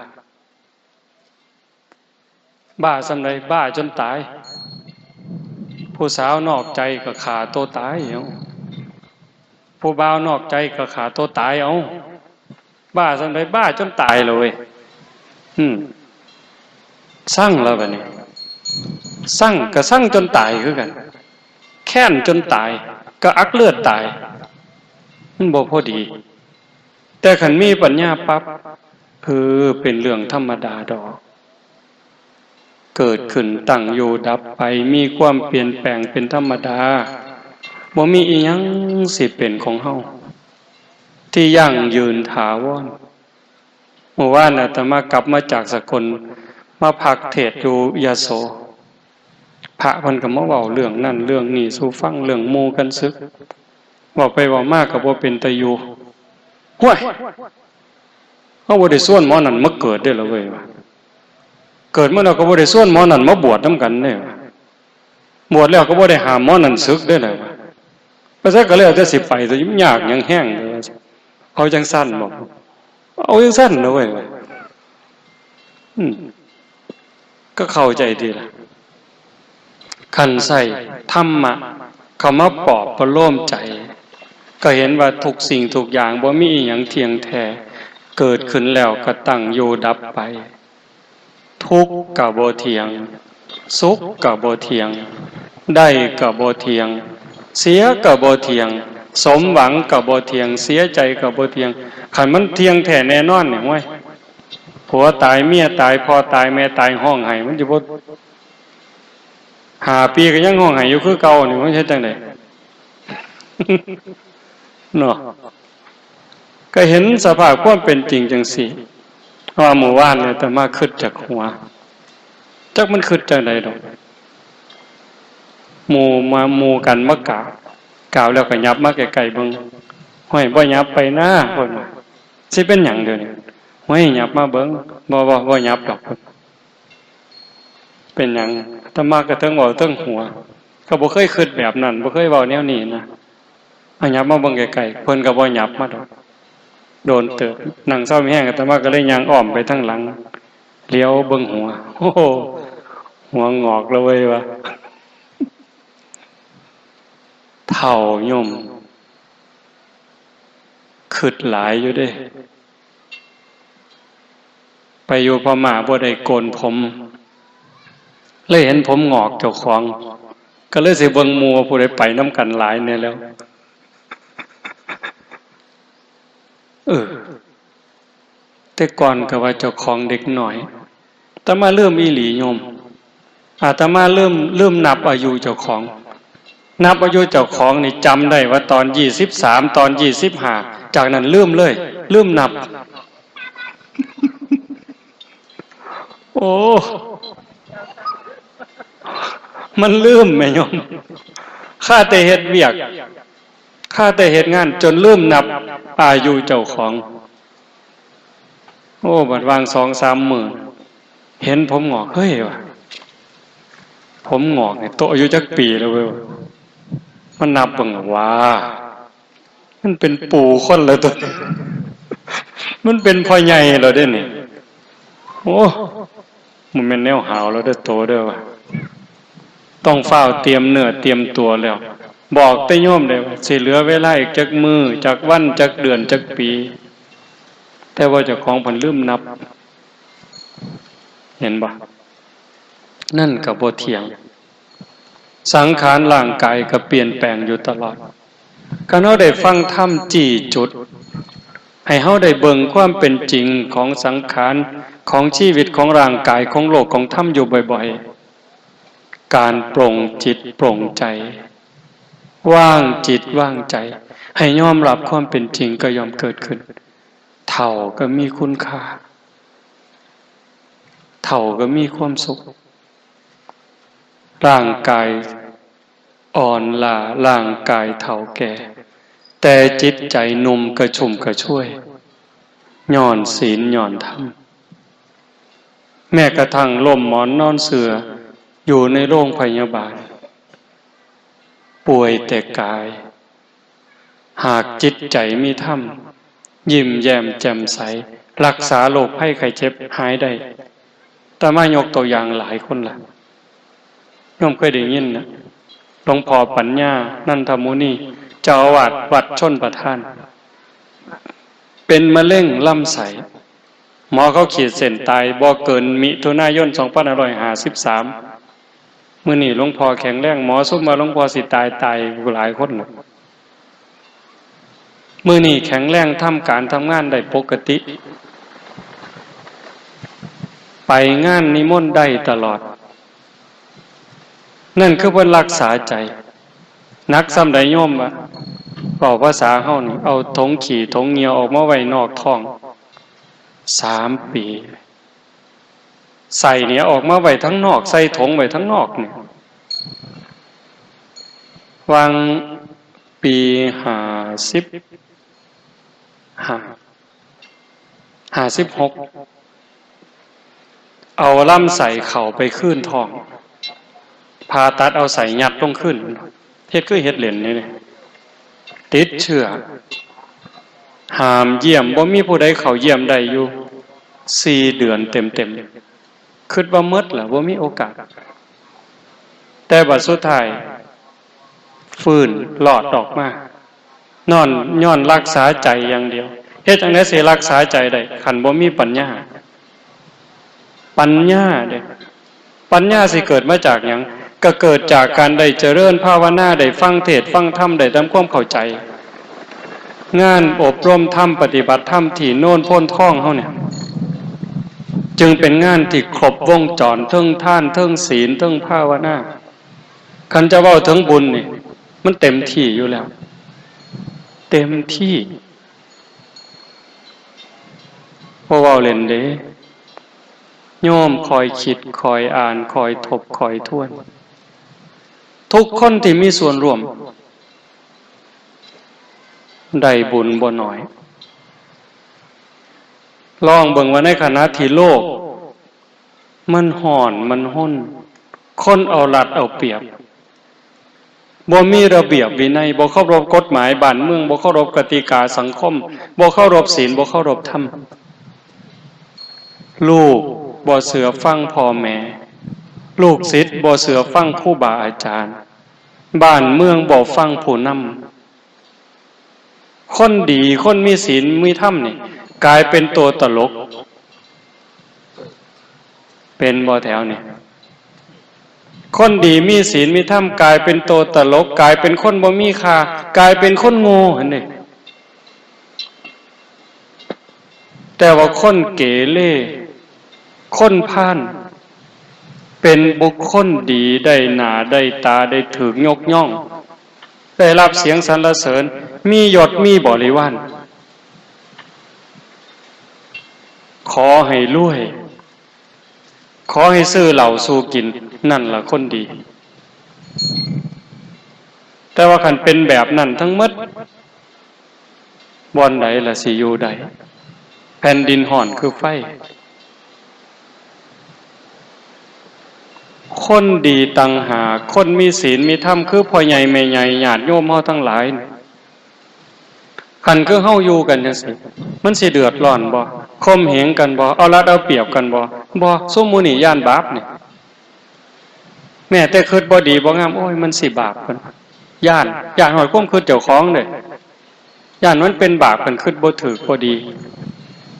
บ้าสำใดบ้าจนตายผู้สาวนอกใจก็ฆ่าตัวตายเอาผู้บ่าวนอกใจก็ฆ่าตัวตายเอาบ้าสำใดบ้าจนตายเลยสั่งแล้วบัดนี้สั่งก็สั่งจนตายคือกันแค้นจนตายก็อักเลือดตายมันบ่พอดีแต่คันมีปัญญาปั๊บเป็นเรื่องธรรมดาดอกเกิดขึ้นตั้งอยู่ดับไปมีความเปลี่ยนแปลงเป็นธรรมดาบ่มีอีหยังสิเป็นของเฮาที่ยั่งยืนถาวรเมื่อวานอาตมากลับมาจากสกลมาพักเทศน์อยู่ยโสพระเพิ่นก็มาเว้าเรื่องนั่นเรื่องนี้สู่ฟังเรื่องหมู่กันซึกเว้าไปเว้ามาก็บ่เป็นตาอยู่ห้วยเฮาบ่ได้ส่วนหมอนั่นมาเกิดได้ล่ะเว้ยเกิดมาแล้วก็บ่ได้ส่วนหมอนั่นมาบวชนำกันเด้บวชแล้วก็บ่ได้ห้ามหมอนั่นศึกได้เลยเพราะฉะนั้นก็แล้วแต่สิไปสิยากหยังแห้งเด้อเอาจังซั่นบ่เอาจังซั่นเด้อเว้ยก็เข้าใจดีล่ะคันใส่ธรรมะเข้ามาปลอบประโลมใจ ก็เห็นว่าทุกสิ่งทุกอย่างบ่มีอิหยังเที่ยงแท้เกิดขึ้นแล้วก็ตั้งอยู่ดับไปทุกข์ก็บ่เที่ยงสุขก็บ่เที่ยงได้ก็บ่เที่ยงเสียก็บ่เที่ยงสมหวังก็บ่เที่ยงเสียใจก็บ่เที่ยงคันมันเที่ยงแท้แน่นอนเนี่ยเว้ยผัวตายเมียตายพ่อตายแม่ตายห้องไห้มันจะบ่5 ปีก็ยังห้องไห้อยู่คือเก่านี่มันเฮ็ดจังได๋เนาะก็เห็นสภาพความเป็นจริงจังซี่ว่าหมู่บ้านเนี่ยแต่มาคิดจากหัวจักมันคิดจังได๋ดอกหมู่กันมากล่าวแล้วก็ยับมาไกลๆเบิ่งห้อยบ่ยับไปนะเพิ่นว่าสิเป็นหยังเดี๋ยวนี้ห้อยยับมาเบิ่งบ่ยับดอกเป็นหยังแต่มาก็ถึงเว้าถึงหัวก็บ่เคยคิดแบบนั้นบ่เคยเว้าแนวนี้นะเอายับมาเบิ่งไกลๆเพิ่นก็บ่ยับมาดอกโดนเติบนั่งเศร้ามีแห้งอาตมาก็เลยย่างอ้อมไปทางหลังเลี้ยวเบิ่งหัวโอ้โหหัวงอกเลยเว้ยวะเฒ่าย่อมคิดหลายอยู่เด้ไปอยู่พม่าบ่ได้โกนผมเลยเห็นผมงอกเจ้าของก็เลยสิเบิ่งหมู่ผู้ใดไปนำกันหลายแน่แล้วแต่ก่อนก็ว่าเจ้าของเด็กหน่อยแต่มาเริ่มอีหลีโยมอาตมาเริ่มนับอายุเจ้าของนับอายุเจ้าของนี่จำได้ว่าตอน23ตอน25จากนั้นลืมเลยลืมนับโอ้มันลืมแม่โยมข้าแต่เฮ็ดเวียกข้าแต่เฮ็ดงานจนลืมนับอายุเจ้าของโอ้บัดวาง 2-3 มื้อเห็นผมงอกเฮ้ยว่ะผมงอกเนี่ยโตอายุจักปีแล้วเว้ยมันนับเบิ่งว่ามันเป็นปู่คนแล้วตัวมันเป็นพ่อใหญ่แล้วเด้นี่โอ้มันเป็นแนวหาวแล้วเด้อโตเด้อว่ะต้องเฝ้าเตรียมเนื้อเตรียมตัวแล้วบอกแต่โยมได้ว่าสิเหลือเวลาอีกจักมื้อจักวันจักเดือนจักปีแต่ว่าเจ้าของเพิ่นลืมนับเห็นบ่นั่นก็บ่เที่ยงสังขารร่างกายก็เปลี่ยนแปลงอยู่ตลอดการเฮาได้ฟังธรรมจี้จุดให้เฮาได้เบิ่งความเป็นจริงของสังขารของชีวิตของร่างกายของโลกของธรรมอยู่บ่อยๆการปรงจิตปรงใจว่างจิตว่างใจให้ยอมรับความเป็นจริงก็ยอมเกิดขึ้นเฒ่าก็มีคุณค่าเฒ่าก็มีความสุขร่างกายอ่อนล้าร่างกายเฒ่าแก่แต่จิตใจหนุ่มกระชุ่มกระชวยย้อนศีลย้อนธรรมแม้กระทั่งล่มหมอนนอนเสื่ออยู่ในโรงพยาบาลป่วยแต่กายหากจิตใจมีธรรมยิ้มแย้มแจ่มใสรักษาโรคภัยไข้เจ็บหายได้แต่มายกตัวอย่างหลายคนล่ะโยมเคยได้ยินนะหลวงพ่อปัญญานันทมุนีเจ้าอาวาสวัดชลประทานเป็นมะเร็งลำไส้หมอเขาขีดเส้นตายบ่เกินมิถุนายน2553มื้อนี้หลวงพ่อแข็งแรงหมอซุ่มมาหลวงพ่อสิตายหลายคนน่ะมื้อนี้แข็งแรงทำการทำงานได้ปกติไปงานนิมนต์ได้ตลอดนั่นคือเพิ่นรักษาใจนักซ้ำใดโยมว่าภาษาเฮานี่เอาถงขี้ถงเหงียวออกมาไว้นอกท้อง3 ปีใส่เนี่ยออกมาไว้ทั้งนอกใส่ถงไว้ทั้งนอกเนี่ยวางปี56เอาลำไส้เข้าไปคืนท้องผ่าตัดเอาใส่ยัดลงขึ้นเฮ็ดคือเฮ็ดเหรียญนี่ติดเชื้อห้ามเยี่ยมบ่มีผู้ใดเข้าเยี่ยมได้อยู่4 เดือนเต็มๆคิดว่าหมดล่ะบ่มีโอกาสแต่บัดสุดท้ายฟื้นรอดออกมา ย้อนรักษาใจอย่างเดียวเฮ็ดจังได๋สิรักษาใจได้คันบ่มีปัญญาเด้ปัญญาสิเกิดมาจากหยังก็เกิดจากการได้เจริญภาวนาได้ฟังเทศน์ฟังธรรมได้ทำความเข้าใจงานอบรมธรรมปฏิบัติธรรมที่โน่นพ้นท่องเฮาเนี่ยจึงเป็นงานที่ครบวงจรทั้งทานทั้งศีลทั้งภาวนาคันจะเว้าถึงบุญนี่มันเต็มที่อยู่แล้วเต็มที่บ่เว้าเล่นเด้โยมคอยคิดคอยอ่านคอยทบคอยทวนทุกคนที่มีส่วนร่วมได้บุญบ่น้อยลองเบิ่งว่าในขณะที่โลกมันห่อนมันห้นคนเอารัดเอาเปรียบบ่มีระเบียบวินัยบ่เคารพกฎหมายบ้านเมืองบ่เคารพกติกาสังคมบ่เคารพศีลบ่เคารพธรรมลูกบ่เสือฟังพ่อแม่ลูกศิษย์บ่เสือฟังครูบาอาจารย์บ้านเมืองบ่ฟังผู้นำคนดีคนมีศีลมีธรรมนี่กลายเป็นตัวตลกเป็นบ่แถวนี่คนดีมีศีลมีธรรมกลายเป็นตัวตลกกลายเป็นคนบ่มีค่ากลายเป็นคนโง่หั่นนี่แต่ว่าคนเกเรคนพาลเป็นบุคคลดีได้หน้าได้ตาได้ถูกยกย่องได้รับเสียงสรรเสริญมียศมีบริวารขอให้รวยขอให้ซื้อเหล้าสู่กินนั่นล่ะคนดีแต่ว่าคันเป็นแบบนั้นทั้งหมดบ่อนใดล่ะสิอยู่ใดแผ่นดินห่อนคือไฟคนดีต่างหากคนมีศีลมีธรรมคือพ่อใหญ่แม่ใหญ่ญาติโยมเฮาทั้งหลายคันคือเฮาอยู่กันจังซี่มันสิเดือดร้อนบ่คมเหงกันบ่เอารัดเอาเปรียบกันบ่ซุมหมู่นี่ย่านบาปนี่แม้แต่คิดบ่ดีบ่งามโอ้ยมันสิบาปเพิ่นย่านฮอดความคิดเจ้าของเด้ย่านมันเป็นบาปเพิ่นคิดบ่ถูกบ่ดี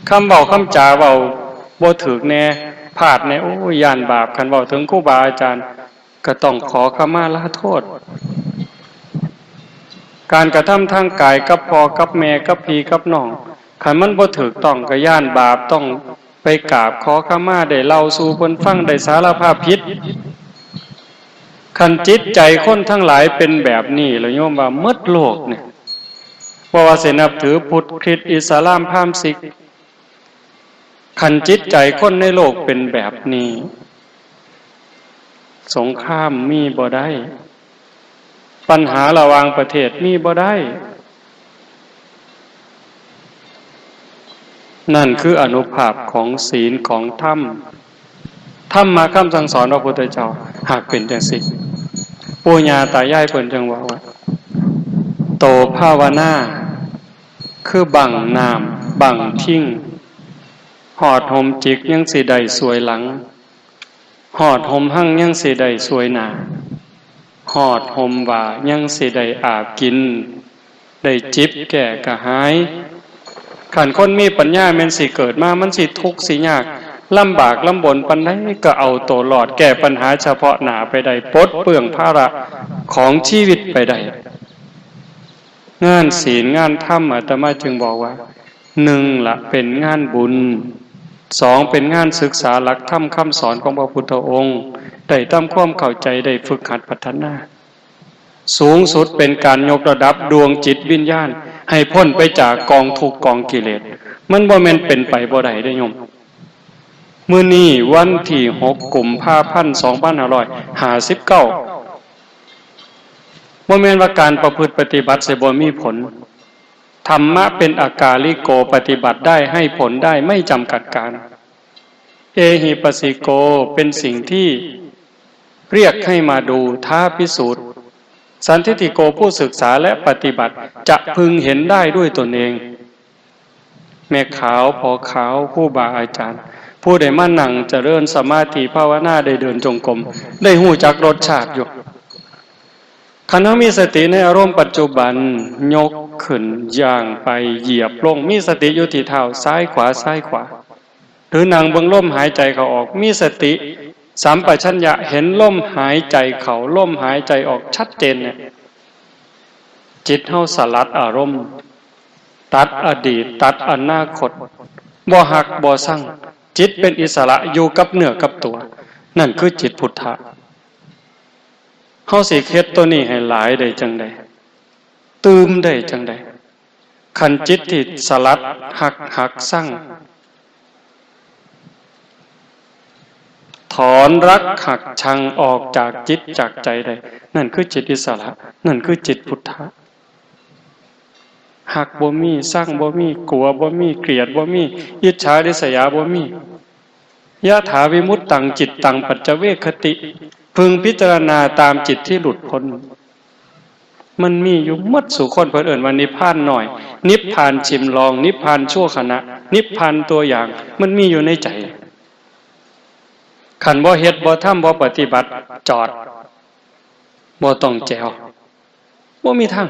คำเว้าคำจาเว้าบ่ถูกแน่พลาดแน่โอ้ยย่านบาปคันเว้าถึงครูบาอาจารย์ก็ต้องขอขมาลาโทษการกระทำทางกายกับพ่อกับแม่กับพี่กับน้องคันมันบ่ถูกต้องก็ย่านบาปต้องไปกราบขอขมาได้เล่าสู่เพิ่นฟังได้สารภาพผิดคันจิตใจคนทั้งหลายเป็นแบบนี้แล้วโยมว่าหมดโลกเนี่ยบ่ว่าสินับถือพุทธคริสต์อิสลามพราหมณ์ศิกคันจิตใจคนในโลกเป็นแบบนี้สงครามมีบ่ได้ปัญหาระหว่างประเทศมีบ่ได้นั่นคืออานุภาพของศีลของธรรมธรรมะคำสั่งสอนของพระพุทธเจ้าหากเป็นจังซี่ปู่ย่าตายายเพิ่นจังว่าโตภาวนาคือบังน้ำบังทิ้งหอดห่มจิกยังสิได้สวยหลังหอดห่มหั่งยังสิได้สวยหน้าหอดห่มว่ายังสิได้อาบกินได้จิบแก่กระหายขันคนมีปัญญาแม่นสิเกิดมามันสิทุกข์สิยากลำบากลำบนปานใดก็เอาตัวรอดแก้ปัญหาเฉพาะหน้าไปได้ปลดเปลื้องภาระของชีวิตไปได้งานศีลงานธรรมอาตมาจึงบอกว่า1ละเป็นงานบุญ2เป็นงานศึกษาหลักธรรมคำสอนของพระพุทธองค์ได้ทำความเข้าใจได้ฝึกหัดพัฒนาสูงสุดเป็นการยกระดับดวงจิตวิญญาณให้พ้นไปจากกองทุกข์กองกิเลสมันบ่แม่นเป็นไปบ่ได้เด้อโยมมื้อนี้วันที่6 กุมภาพันธ์ 2559บ่แม่นว่าการประพฤติปฏิบัติสิบ่มีผลธรรมะเป็นอากาลิโกปฏิบัติได้ให้ผลได้ไม่จำกัดการเอหิปัสสิโกเป็นสิ่งที่เรียกให้มาดูท้าพิสูจน์สันทิฏฐิโกผู้ศึกษาและปฏิบัติจะพึงเห็นได้ด้วยตนเองแม่ขาวพอขาวผู้บาอาจารย์ผู้ได้มานั่งเจริญสมาธิภาวนาได้เดินจงกรมได้หู้จักรสชาติอยู่คันเฮามีสติในอารมณ์ปัจจุบันยก ขึ้นย่างไปเหยียบลงมีสติอยู่ที่เท้าซ้ายขวาซ้ายขวาหรือนั่งเบิ่งลมหายใจเข้าออกมีสติสัมปชัญญะเห็นลมหายใจเข้าลมหายใจออกชัดเจนเนี่ยจิตเฮาสลัดอารมณ์ตัดอดีตตัดอนาคตบ่หักบ่สั่งจิตเป็นอิสระอยู่กับเนื้อกับตัวนั่นคือจิตพุทธะเฮาสิเฮ็ดตัวนี้ให้หลายได้จังได๋ตื่มได้จังได๋คันจิตที่สลัดหักสั่งถอนรักหักชังออกจากจิตจากใจได้นั่นคือจิตอิสระนั่นคือจิตพุทธะหักบ่มีสร้างบ่มีกลัวบ่มีเกลียดบ่มีอิจฉาริษยาบ่มียะถาวิมุตตังจิตตังปัจจเวคติพึงพิจารณาตามจิตที่หลุดพ้นมันมีอยู่หมดสู่คนเพิ่นเอิ้นว่านิพพานหน่อยนิพพานชิมลองนิพพานชั่วขณะนิพพานตัวอย่างมันมีอยู่ในใจขันบ่เฮ็ดบ่ทำบ่ปฏิบัติจอดบ่ต้องแจวบ่มีทาง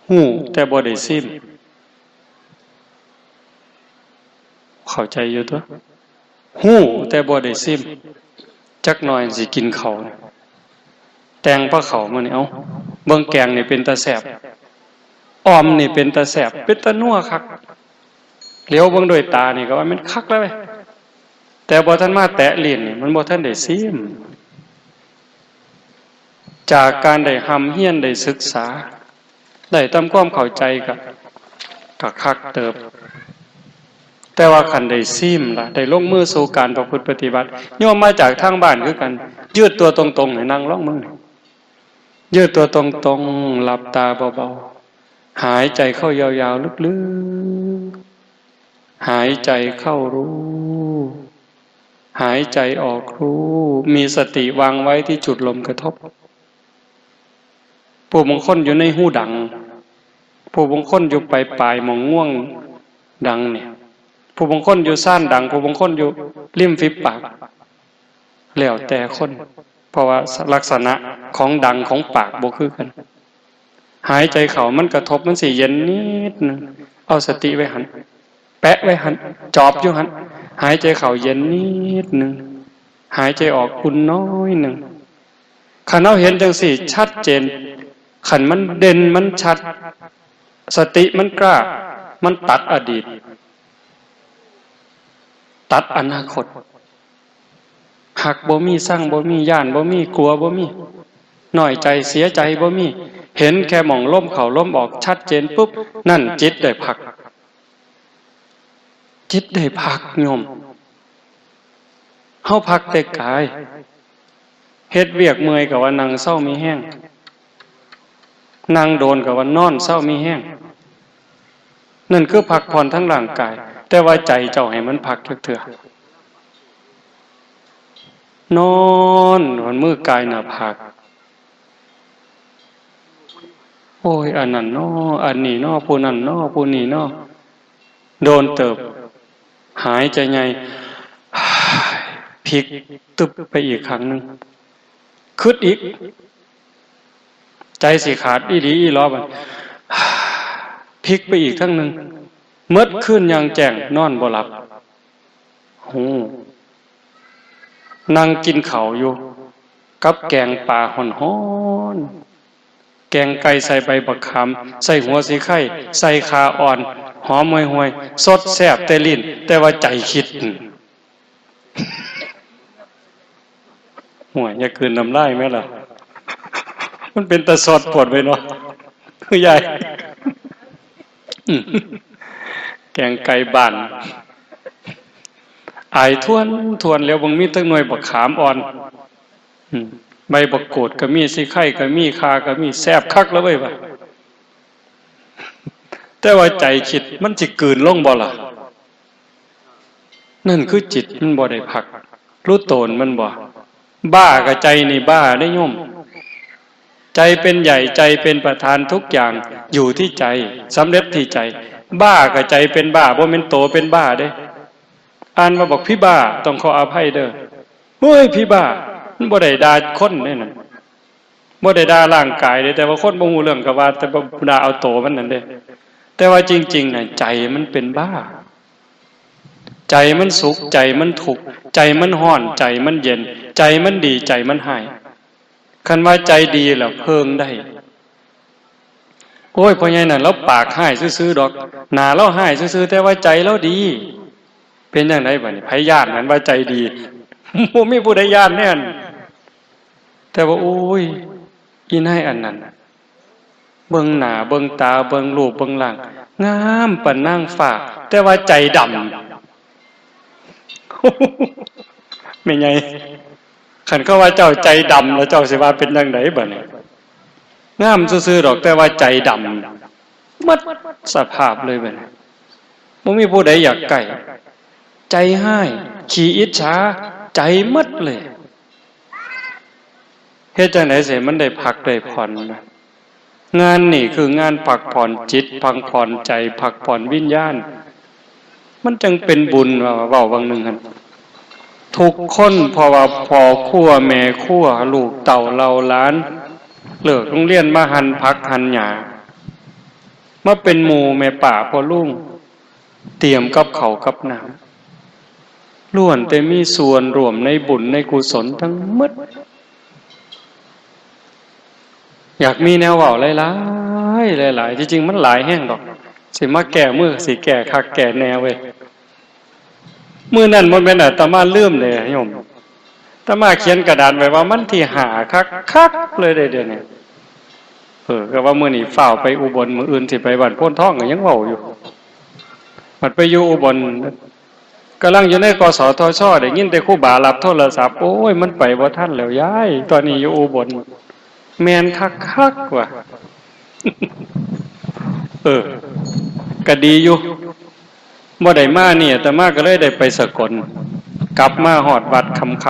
หูแต่บ่ได้ซิมเข้าใจอยู่ตัวหูแต่บ่ได้ซิมจักหน่อยสิกินข้าวแตงปลาข้าวมื้อนี้เอ้าเบิ่งแกงนี่เป็นตาแซ่บอ้อมนี่เป็นตาแซ่บเป็นตานัวคักเหลียวเบิ่งด้วยตานี่ก็ว่ามันคักแล้วเว้ยแต่บ่ทันมาแตะลิ้นนี่มันบ่ทันได้ซิมจากการได้หำเฮียนได้ศึกษาได้ทำความเข้าใจกับคักเติบแต่ว่าคันได้ซิมล่ะได้ลงมือสู่การประพฤติปฏิบัติโยมมาจากทางบ้านคือกันยืดตัวตรงๆให้นั่งลองมึงยืดตัวตรงๆหลับตาเบาๆหายใจเข้ายาวๆลึกๆหายใจเข้ารู้หายใจออกรู้มีสติวางไว้ที่จุดลมกระทบผู้บางคนอยู่ในหูดังผู้บางคนอยู่ปลายมองง่วงดังเนี่ยผู้บางคนอยู่ซ่านดังผู้บางคนอยู่ริมฝีปากแล้วแต่คนเพราะว่าลักษณะของดังของปากบ่คือกันหายใจเข้ามันกระทบมันสิเย็นนิดนึงเอาสติไว้หันแปะไว้หันจอบอยู่หันหายใจเข้าเย็นนิดนึงหายใจออกอุ่นน้อยนึงคันเอาเห็นจังสี่ชัดเจนขันมันเด่นมันชัดสติมันกล้ามันตัดอดีตตัดอนาคตหักบ่มีสร้างบ่มีย่านบ่มีกลัวบ่มีน้อยใจเสียใจบ่มีเห็นแค่หม่องล้มเข้าล้มออกชัดเจนปุ๊บนั่นจิตได้พักจิตได้พักโยมเฮาพักแต่กายเฮ็ดเวียกเมื่อยก็ว่านั่งเศร้ามีแห้งนั่งโดนกับว่านอนเศร้ามีแห้งนั่นคือพักผ่อนทั้งร่างกายแต่ว่าใจเจ้าให้มันพักเถื่อนอนมันมือกายหน้าผากโอ้ยอันนั้นน้ออันนี้น้อผู้นั้นน้อผู้นี้น้อโดนเติบหายใจไงพลิกตึบไปอีกครั้งนึงคึดอีกใจสิขาดอีหลีอีล้อบัดพลิกไปอีกทั้งนึงเมื่อคืนยังแจ้งนอนบ่หลับหูนั่งกินข้าวอยู่กับแกงปลาฮ้อนๆแกงไก่ใส่ใบบักขามใส่หัวสีไข่ใส่ขาอ่อนหอมห่วยๆสดแซ่บแต่ลิ้นแต่ว่าใจคิดห่วยอย่าคืนน้ำลายแม่ล่ะมันเป็นตะสดปวดไปเนาะคือใหญ่แกงไก่บ้านอายทวนแล้วบางมีตั้งหน่วยบักขามอ่อนใบบักโกดก็มีสิไข่ก็มีคาก็มีแซ่บคักแล้วเว้ยว่ะแต่ว่าใจคิดมันสิกลืนลงบ่ล่ะนั่นคือจิตมันบ่ได้พักรู้โตนมันบ่บ้ากับใจนี่บ้าได้โยมใจเป็นใหญ่ใจเป็นประธานทุกอย่างอยู่ที่ใจสำเร็จที่ใจบ้ากับใจเป็นบ้าบ่แม่นโตเป็นบ้าเด้อ่านมาบอกพี่บ้าต้องขออภัยเด้อเฮ้ยพี่บ้ามันบ่ได้ด่าคนเด้นั่น บ่ได้ด่าร่างกายเด้แต่ว่าคนบ่ฮู้เรื่องก็ว่าแต่บ่ด่าเอาโตมันนั่นเด้แต่ว่าจริงๆน่ะใจมันเป็นบ้าใจมันสุขใจมันทุกข์ใจมันร้อนใจมันเย็นใจมันดีใจมันหายคันว่าใจดีแล้วเพิ่งได้โอ้ยพ่อใหญ่นั่นเราปากหายซื่อๆดอกหน้าเราหายซื่อๆแต่ว่าใจเราดีเป็นจังได๋บัดนี้ไผญาตินั้นว่าใจดีบ่มีผู้ใดญาติแน่นแต่ว่าโอ้ยอีนายอันนั้นเบิ่งหน้าเบิ่งตาเบิ่งรูปเบิ่งร่างงามปานนางฟ้าแต่ว่าใจดำแม่ใหญ่คันเขาว่าเจ้าใจดำแล้วเจ้าสิว่าเป็นจังได๋บัดนี้งามซื่อๆดอกแต่ว่าใจดำหมดสภาพเลยบัดนี้บ่มีผู้ใดอยากใกล้ใจห้ายขี้อิจฉาใจหมดเลยเฮ็ดจังได๋สิมันได้พักได้ผ่อนนะงานนี่คืองานพักผ่อนจิตพักผ่อนใจพักผ่อนวิญญาณมันจึงเป็นบุญว่าเว้าบางนึงหั่นทุกคนเพราะว่าพ่อครัวแม่ครัวลูกเต้าเราหลานเลิกโรงเรียนมาหั่นผักหั่นหญ้ามาเป็นหมู่แม่ป่าพ่อลุงเตรียมกับข้าวกับน้ำล้วนแต่มีส่วนร่วมในบุญในกุศลทั้งหมดอยากมีแนวเว้าหลายๆหลายๆที่จริงมันหลายแห้งดอกสิมาแก้มือสิแก้คักแก้แนวเว้ยมื้อนั้นบ่แม่นอาตมาลืมเลยโยมอาตมาเขียนกระดาษไว้ว่ามันที่5คักๆเลยเดี๋ยวนี้ก็ว่ามื้อนี้ฟ้าวไปอุบลมื้ออื่นสิไปบ้านโพนทองก็ยังเว้าอยู่บัดไปอยู่อุบลกำลังอยู่ในกสทช.ได้ยินแต่ครูบารับโทรศัพท์โอ้ยมันไปบ่ทันแล้วยายตอนนี้อยู่อุบลแม่นคักๆว่ะก็ดีอยู่บ่ได้มาเนี่ยแต่มาก็เลยได้ไปสกลกลับมาฮอดวัดค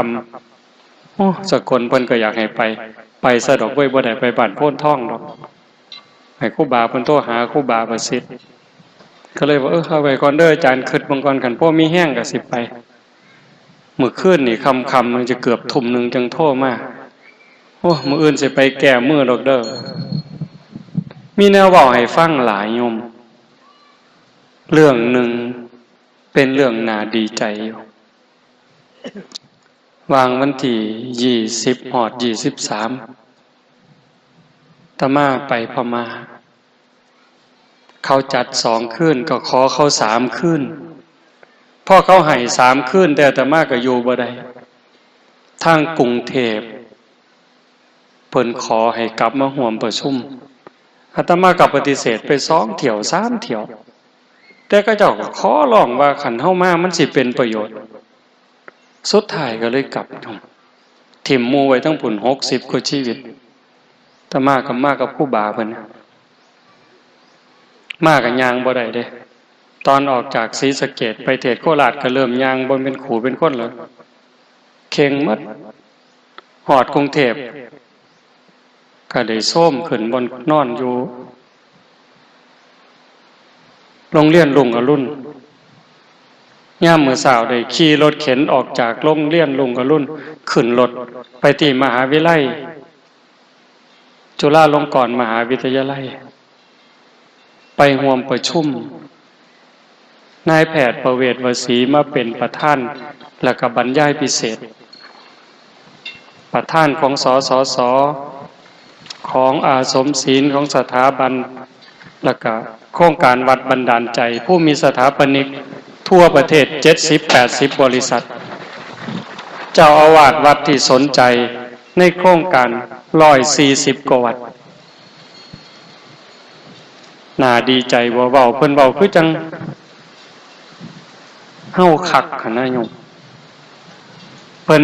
ำโอ้สกลเพิ่นก็อยากให้ไปซะดอกเว้ยบ่ได้ไปบ้านโพนทองดอกให้ครูบาเพิ่นโทรหาครูบาประสิทธิ์ก็เลยว่าเอาไว้ก่อนเด้ออาจารย์คิดเบิ่งก่อนคันพ่อมีแห้งก็สิไปมื้อคืนนี่ค่ำๆมันจะเกือบทุ่มนึงจังโทรมาโอ้มื้ออื่นสิไปแก้มือดอกเด้อมีแนวเว้าให้ฟังหลายโยมเรื่องหนึ่งเป็นเรื่องน่าดีใจอยู่วางวันที่20ฮอด23อาตมาไปพม่าเขาจัด2คืนก็ขอเขา3คืนพอเขาให้3คืนแต่อาตมาก็อยู่บ่ได้ทางกรุงเทพเพิ่นขอให้กลับมาร่วมประชุมอาตมาก็ปฏิเสธไป2เที่ยว3เที่ยวแต่ก็เจ้าก็ขอร้องว่าคันเฮามามันสิเป็นประโยชน์สุดท้ายก็เลยกลับถิ่มหมู่ไว้ทั้งพุ่น60กว่าชีวิตอาตมาก็มากับครูบาเพิ่นมาก็ย่างบ่ได้เด้ตอนออกจากศรีสะเกษไปเทศโคราชก็เริ่มย่างบ่เป็นขู่เป็นคนแล้วเข่งหมดฮอดกรุงเทพก็ได้โซมขึ้นบนนอนอยู่โรงเรียนลุงอรุณยามมื้อเช้าได้ขี่รถเข็นออกจากโรงเรียนลุงอรุณขึ้นรถไปที่มหาวิทยาลัยจุฬาลงกรณ์มหาวิทยาลัยไปร่วมประชุมนายแพทย์ประเวศวสีมาเป็นประธานแล้วก็บรรยายพิเศษประธานของสสส.ของอาสมศีลของสถาบันแล้วก็โครงการวัดบันดาลใจผู้มีสถาปนิกทั่วประเทศ 70-80 บริษัทเจ้าอาวาสวัดที่สนใจในโครงการ140กว่าวัดน่าดีใจเว้าเพิ่นเว้าคือจังเฮาคักหั่นนะโยมเพิ่น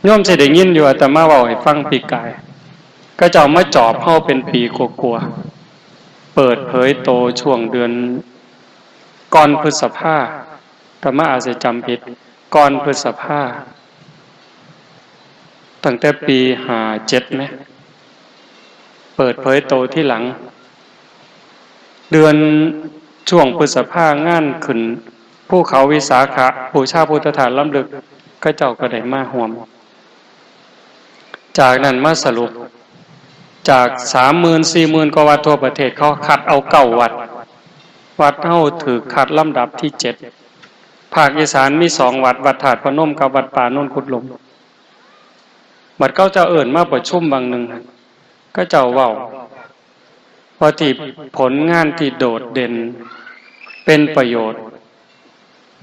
โยมสิได้ยินอยู่อาตมาเว้าให้ฟังปีกายก็เจ้ามาจอบเฮาเป็นปีกว่าๆเปิดเผยโตช่วงเดือนก่อนพฤษภาอาตมาอาจจะจำผิดก่อนพฤษภาตั้งแต่ปี57มั้ยเปิดเผยโตที่หลังเดือนช่วงพฤษภางานขึ้นภูเขาวิสาขะบูชาพุทธฐานล้ำลึกก็เจ้าก็ได้มาร่วมจากนั้นมาสรุป จาก30,000-40,000กว่าวัดทั่วประเทศเขาคัดเอา9วัดวัดเฮาถือคัดลำดับที่7ภาคอีสานมี2วัดวัดธาตุพนมกับวัดป่าโนนกุดลมบัดเขาจะเอิ้นมาประชุมบางนึงก็เจ้าเว้าว่าที่ผลงานที่โดดเด่นเป็นประโยชน์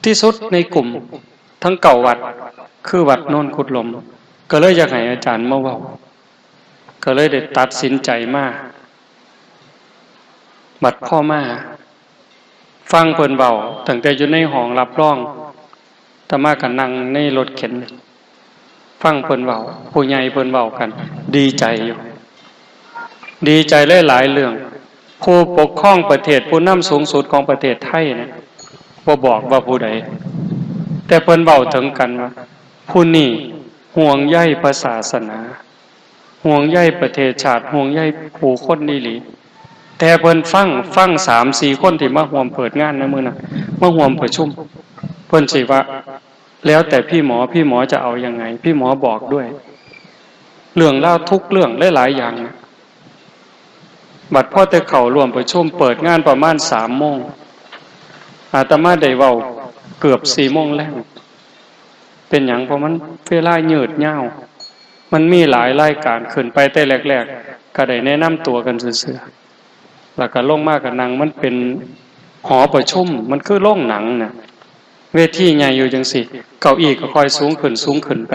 ที่สุดในกลุ่มทั้ง9วัดคือวัดโนนกุดลมก็เลยอยากให้อาจารย์มาเว้าก็เลยได้ตัดสินใจมาบัดพ่อมาฟังเพิ่นเว้าตั้งแต่อยู่ในห้องรับรองอาตมาก็นั่งในรถเข็นฟังเพิ่นเว้าผู้ใหญ่เพิ่นเว้ากันดีใจอยู่ดีใจหลายๆเรื่องผู้ปกครองประเทศผู้นำสูงสุดของประเทศไทยนะบ่บอกว่าผู้ใดแต่เพิ่นเว้าถึงกันว่าผู้นี้ห่วงใยพระศาสนาห่วงใยประเทศชาติห่วงใยผู้คนนี่หลีแต่เพิ่นฟัง 3-4 คนที่มาร่วมเปิดงานในมื้อนั้นมาร่วมประชุมเพิ่นสิว่าแล้วแต่พี่หมอจะเอายังไงพี่หมอบอกด้วยเรื่องเล่าทุกเรื่องหลายๆอย่างนะบัดพ่อแต่เข้าร่วมประชุมเปิดงานประมาณ 3 โมงอาตมาได้เว้าเกือบ 4 โมงแล้วเป็นหยังเพราะมันเวลายืดยาวมันมีหลายรายการขึ้นไปแต่แรกๆก็ได้แนะนำตัวกันซื่อๆแล้วก็ลงมากับหนังมันเป็นหอประชุมมันคือโรงหนังน่ะเวทีใหญ่อยู่จังซี่เก้าอี้ก็ค่อยสูงขึ้นไป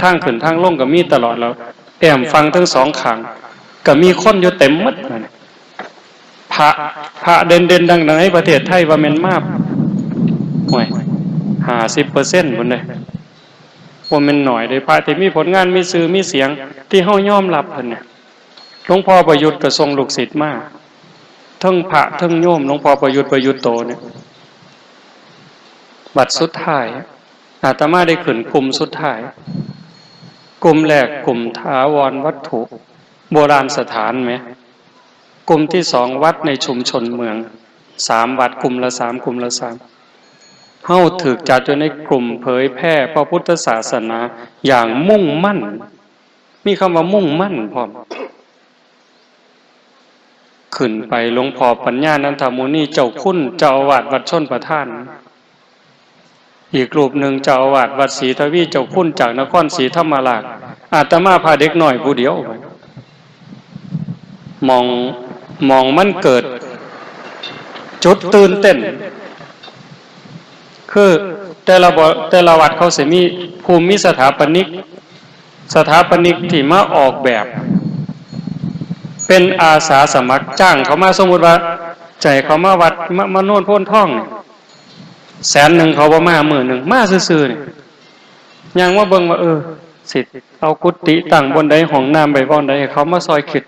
ทางขึ้นทางลงก็มีตลอดแล้วแอมฟังทั้ง2ข้างก็มีคนอยู่เต็มหมดนั่นพระเด่นๆดังๆในประเทศไทยว่าแม่นมากห่วย 50% พุ่นเด้บ่แม่นน้อยเด้พระที่มีผลงานมีชื่อมีเสียงที่เฮายอมรับเพิ่นน่ะหลวงพ่อประยุทธ์ก็ส่งลูกศิษย์มาทั้งพระทั้งโยมหลวงพ่อประยุทธ์โตเนี่ยบัดสุดท้ายอาตมาได้ขึ้นกลุ่มสุดท้ายกลุ่มแรกกลุ่มถาวรวัตถุโบราณสถานไหมกลุ่มที่2วัดในชุมชนเมือง3วัดกลุ่มละ3เฮาถูกจัดอยู่ในกลุ่มเผยแพร่พระพุทธศาสนาอย่างมุ่งมั่นมีคำว่ามุ่งมั่นพร้อมขึ้นไปหลวงพ่อปัญญานันทมุนีเจ้าคุณเจ้าอาวาสวัดชนประทานอีกรูปหนึ่งเจ้าอาวาสวัดศรีทวีเจ้าคุณจากนครศรีธรรมราชอาตมาพาเด็กหน่อยผู้เดียวมองมันเกิดจุดตื่นเต้นคือแต่ละวัดเขาสิมีภูมิสถาปนิกที่มาออกแบบเป็นอาสาสมัครจ้างเขามาสมมุติว่าใจเขามาวัดมาโน่นโพนท่อง100,000เขาบ่มามื้อนึงมาซื่อๆนี่ยังว่าเบิ่งว่าสิเอากุฏิตั้งบนใดห้องน้ำไว้บ่อนใดให้เขามาซอยคิด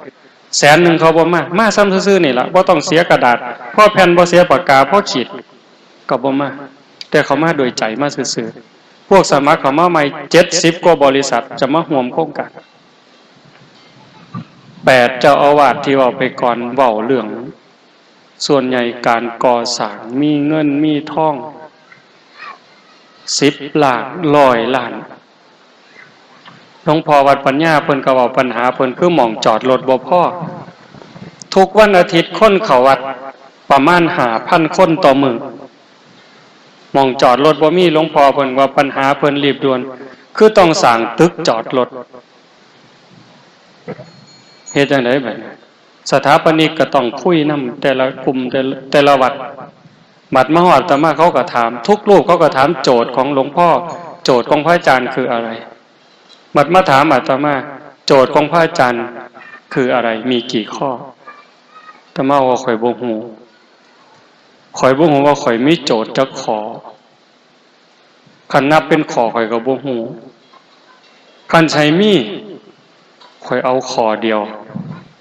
100,000เขาบ่มาซ้ำซื่อๆนี่ล่ะบ่ต้องเสียกระดาษพอแผ่นบ่เสียปากกาพอขีดก็บ่มาแต่เขามาโดยใจมาซื่อๆพวกสมัครเขามาใหม่70กว่าบริษัทจะมาร่วมโครงการ8เจ้าอาวาสที่เว้าไปก่อนเว้าเรื่องส่วนใหญ่การก่อสร้างมีเงินมีทอง10 ล้าน100 ล้านหลวงพ่อวัดปัญญาเพิ่นก็เว้าปัญหาเพิ่นคือหม่องจอดรถบ่พอทุกวันอาทิตย์คนเข้าวัดประมาณ 5,000 คนต่อมื้อหม่องจอดรถบ่มีหลวงพ่อเพิ่นว่าปัญหาเพิ่นรีบด่วนคือต้องสร้างตึกจอดรถเฮ็ดจังได๋บัดนี้สถาปนิกก็ต้องคุยนำแต่ละกลุ่มแต่ละวัดบัดมาฮอดอาตมาเขาก็ถามทุกรูปเขาก็ถามโจทย์ของหลวงพ่อโจทย์ของพระอาจารย์คืออะไรบัดมาถามอาตมาโจทย์ของพระอาจารย์คืออะไรมีกี่ข้ออาตมาว่าข่อยบ่ฮู้ว่าข่อยมีโจทย์จักข้อคันนับเป็นข้อข่อยก็บ่ฮู้คันใช้มีข่อยเอาข้อเดียว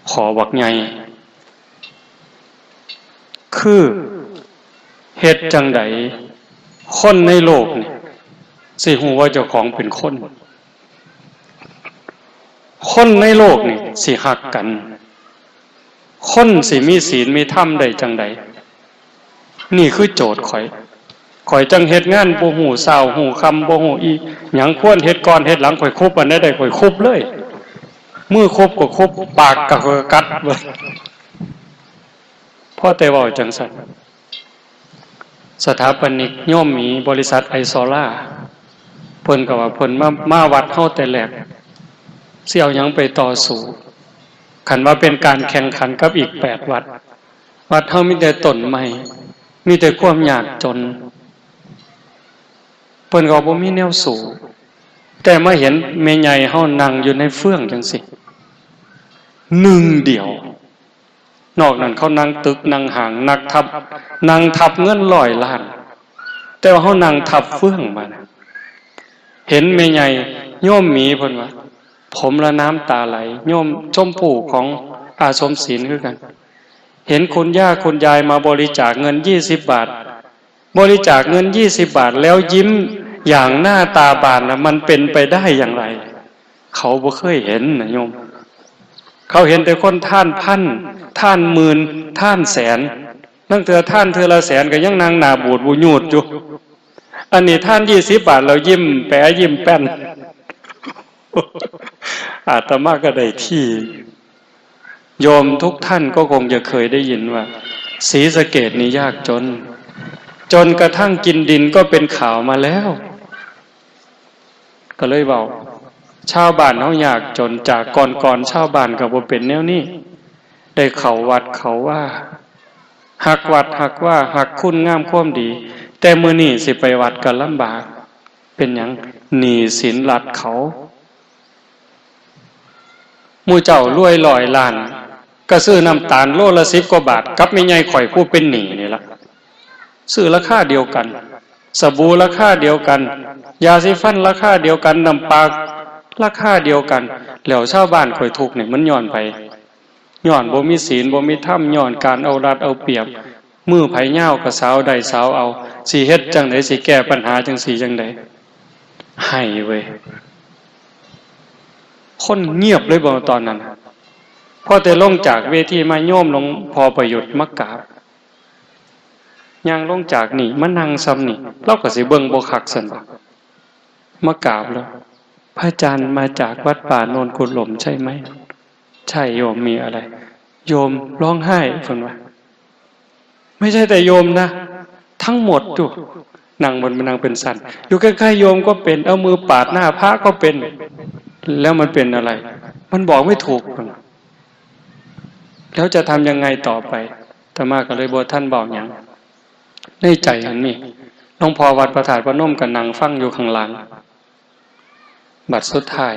ขอบักใหญ่คือเฮ็ดจังไดคนในโลกนี่สิฮู้ว่าเจ้าของเป็นคนในโลกนี่สิฮักกันคนสิมีศีลมีธรรมได้จังไดนี่คือโจทย์ข่อยจังเฮ็ดงานบ่ฮู้เช้าฮู้ค่ำบ่ฮู้อีหยังควรเฮ็ดก่อนเฮ็ดหลังข่อยคุบอันใดได้ข่อยคุบเลย มือคบก็คบปากก็กัดเบิดพ่อแต่ว่าจังสันสถาปนิกโยมหมีบริษัทไอโซล่าเพิ่นก็ว่าเพิ่นมาวัดเฮาแต่แรกสิเอาหยังไปต่อสู้คันว่าเป็นการแข่งขันกับอีก8วัดวัดเฮามีแต่ต้นไม้มีแต่ความยากจนเพิ่นก็บ่มีแนวสู้แต่มาเห็นแม่ใหญ่เฮานั่งอยู่ในเฟื่องจังซี่หนึ่งเดียวนอกนั้นเขานั่งตึกนั่งห่างนั่งทับเงิน100 ล้านแต่ว่าเฮานั่งทับเฟื่องมานะเห็นแม่ใหญ่โยมหมีเพิ่นว่าผมละน้ำตาไหลโยมชมพู่ของอาสมศีลคือกันเห็นคุณย่าคุณยายมาบริจาคเงิน20 บาทบริจาคเงิน20 บาทแล้วยิ้มอย่างหน้าตาบานนะมันเป็นไปได้อย่างไรเขาบ่เคยเห็นนะโยมเขาเห็นแต่คนท่านพันท่านหมื่นท่านแสนนั่งเถื่อท่านเถื่อละแสนก็ยังนางหน้าบูดบูญูดอยู่อันนี้ท่าน20 บาทเรายิ้มแปะยิ้มแป้นอาตมาก็ได้ที่โยมทุกท่านก็คงจะเคยได้ยินว่าศรีสะเกษนี่ยากจนกระทั่งกินดินก็เป็นข่าวมาแล้วก็เลยบอกชาวบ้านเฮายากจนจากก่อนชาวบ้านก็บ่เป็นแนวนี้ได้เข้าวัดเขาว่าหักวัดหักว่าหักคุณงามความดีแต่มื้อนี้สิไปวัดก็ลำบากเป็นหยังหนี้สินรัดเขาหมู่เจ้ารวย100 ล้านก็ซื้อน้ำตาลโลละ10 กว่าบาทกับแม่ใหญ่ข่อยผู้เป็นหนี้นี่ล่ะซื้อราคาเดียวกันสบู่ราคาเดียวกันยาสีฟันราคาเดียวกันน้ำปลาราคาเดียวกันแล้วชาวบ้านข่อยทุกข์นี่มันย้อนไปย้อนบ่มีศีลบ่มีธรรมย้อนการเอารัดเอาเปรียบมือไผเหย้าก็สาวได้สาวเอาสิเฮ็ดจังได๋สิแก้ปัญหาจังซี่จังได๋ให้เว้ยคนเงียบเลยบ่ตอนนั้นพอแต่ลงจากเวทีมาโยมลงพอประยุทธ์มากราบย่างลงจากนี่มานั่งซ้ำนี่เราก็สิเบิ่งบ่คักซั่นบ่มากราบแล้วพระอาจารย์มาจากวัดป่าโนนกุหลมใช่ไหมใช่โยมมีอะไรโยมร้องไห้เพิ่นว่าไม่ใช่แต่โยมนะทั้งหมดอยู่นั่งบนมันนั่งเป็นสันอยู่ใกล้ๆโยมก็เป็นเอามือปาดหน้าพระก็เป็นแล้วมันเป็นอะไรมันบอกไม่ถูกแล้วจะทำยังไงต่อไปอาตมาก็เลยบอกท่านบอกอย่างในใจอันนี้หลวงพ่อวัดประถาดพระนมกับนางฟังอยู่ข้างหลังบัดสุดท้าย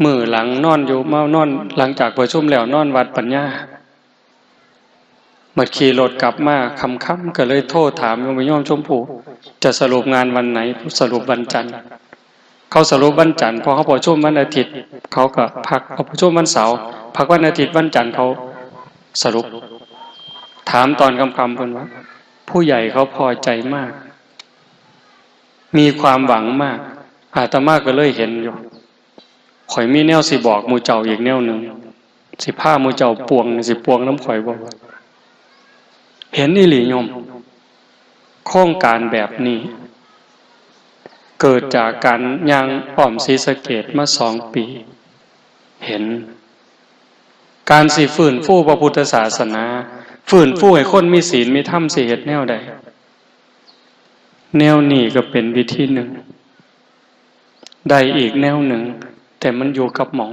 มือหลังนอนอยู่มานอนหลังจากประชุมแล้วนอนวัดปัญญาเมื่อขี่รถกลับมาค่ำก็เลยโทรถามโยมชมพู่จะสรุปงานวันไหนสรุปวันจันทร์เขาสรุปวันจันทร์พอเขาประชุมวันอาทิตย์เขาก็พักเขาประชุมวันเสาร์พักวันอาทิตย์วันจันทร์เขาสรุปถามตอนค่ำเพิ่นว่าผู้ใหญ่เขาพอใจมากมีความหวังมากอาตมาก็เลยเห็นอยู่ข่อยมีแนวสิบอกหมู่เจ้าอีกแนวหนึ่งสิผ้าหมู่เจ้าปวงสิปวงน้ำข่อยบ่เห็นอีหลีโยมโครงการแบบนี้เกิดจากการย่างอ้อมศรีสะเกษมา2 ปีเห็นการสิฟื้นฟูพระพุทธศาสนาฟื้นฟูให้คนมีศีลมีธรรมสิเฮ็ดแนวใดแนวนี้ก็เป็นวิธีหนึ่งได้อีกแนวหนึ่งแต่มันอยู่กับหมอ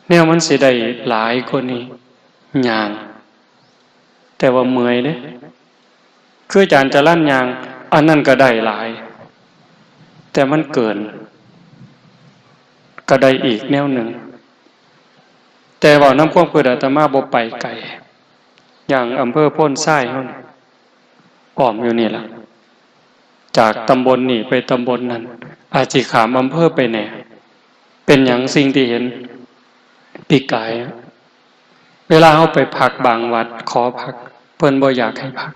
แนวมันสิได้หลายกว่านี้ย่างแต่ว่าเมื่อยเด้คืออาจารย์จะลั่นยางอันนั้นก็ได้หลายแต่มันเกินก็ได้อีกแนวหนึ่งแต่ว่าน้ำพวกเพื่ออาตมาบ่ไปไกลอย่างอำเภอโพ้นทรายเฮานี่อ้อมอยู่นี่ล่ะจากตำบลนี่ไปตำบลนั้นอาจสิขามอำเภอไปแหน่เป็นหยังสิ่งที่เห็นปีกายเวลาเฮาไปพักบางวัดขอพักเพิ่นบ่อยากให้พัก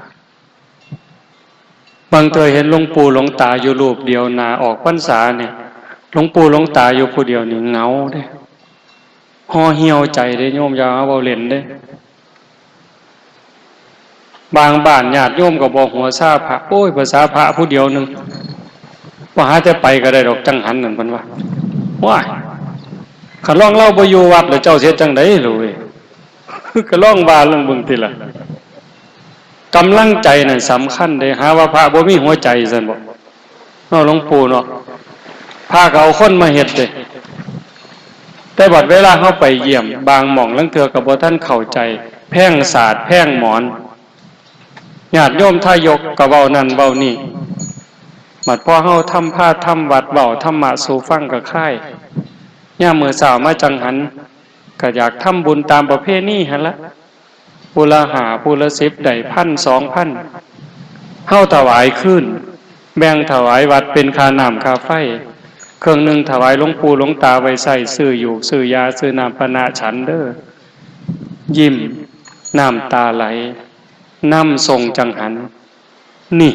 บางเทื่อเห็นหลวงปู่หลวงตาอยู่รูปเดียวนาออกพรรษาเนี่ยหลวงปู่หลวงตาอยู่ผู้เดียวนี่เหงาเด้ห่อเหี่ยวใจเด้โยมอย่าเอาเว้าเล่นเด้บางบ้านญาติโยมก็บ่หัวซาพระโอ้ยภาษาพระผู้เดียวนึงว่าหาแต่ไปก็ได้ดอกจังหันนั่นเพิ่นว่า ว้ายขันล่องเล่าบ่อยู่วัดแล้วเจ้าเสียจังได๋รู้เว้ยก็ล่องว่าเรื่องเบิ่งติล่ะกำลังใจนั่นสำคัญเด้หาว่าพระบ่มีหัวใจซั่นบ่เนาะหลวงปู่เนาะพาก็เอาคนมาเฮ็ดเด้แต่บัดเวลาเฮาไปเยี่ยมบางหม่องลางเทื่อก็บ่ทันเข้าใจแพ่งศาสตร์แพ่งหมอนญาติโยมทายกก็เว้านั่นเว้านี่บัดพอเฮาทำพาทำวัดเว้าธรรมะสู่ฟังก็คล้ายยามมื้อเช้ามาจังหันก็อยากทำบุญตามประเพณีหั่นละผู้ละ5ผู้ละ10ได้ 1,000 2,000เฮาถวายคืนแบ่งถวายวัดเป็นค่าน้ำค่าไฟเครื่องนึงถวายหลวงปู่หลวงตาไว้ใช้ซื้ออยู่ซื้อยาซื้อน้ำปนะฉันเด้อยิ้มน้ำตาไหลน้ำทรงจังหันนี่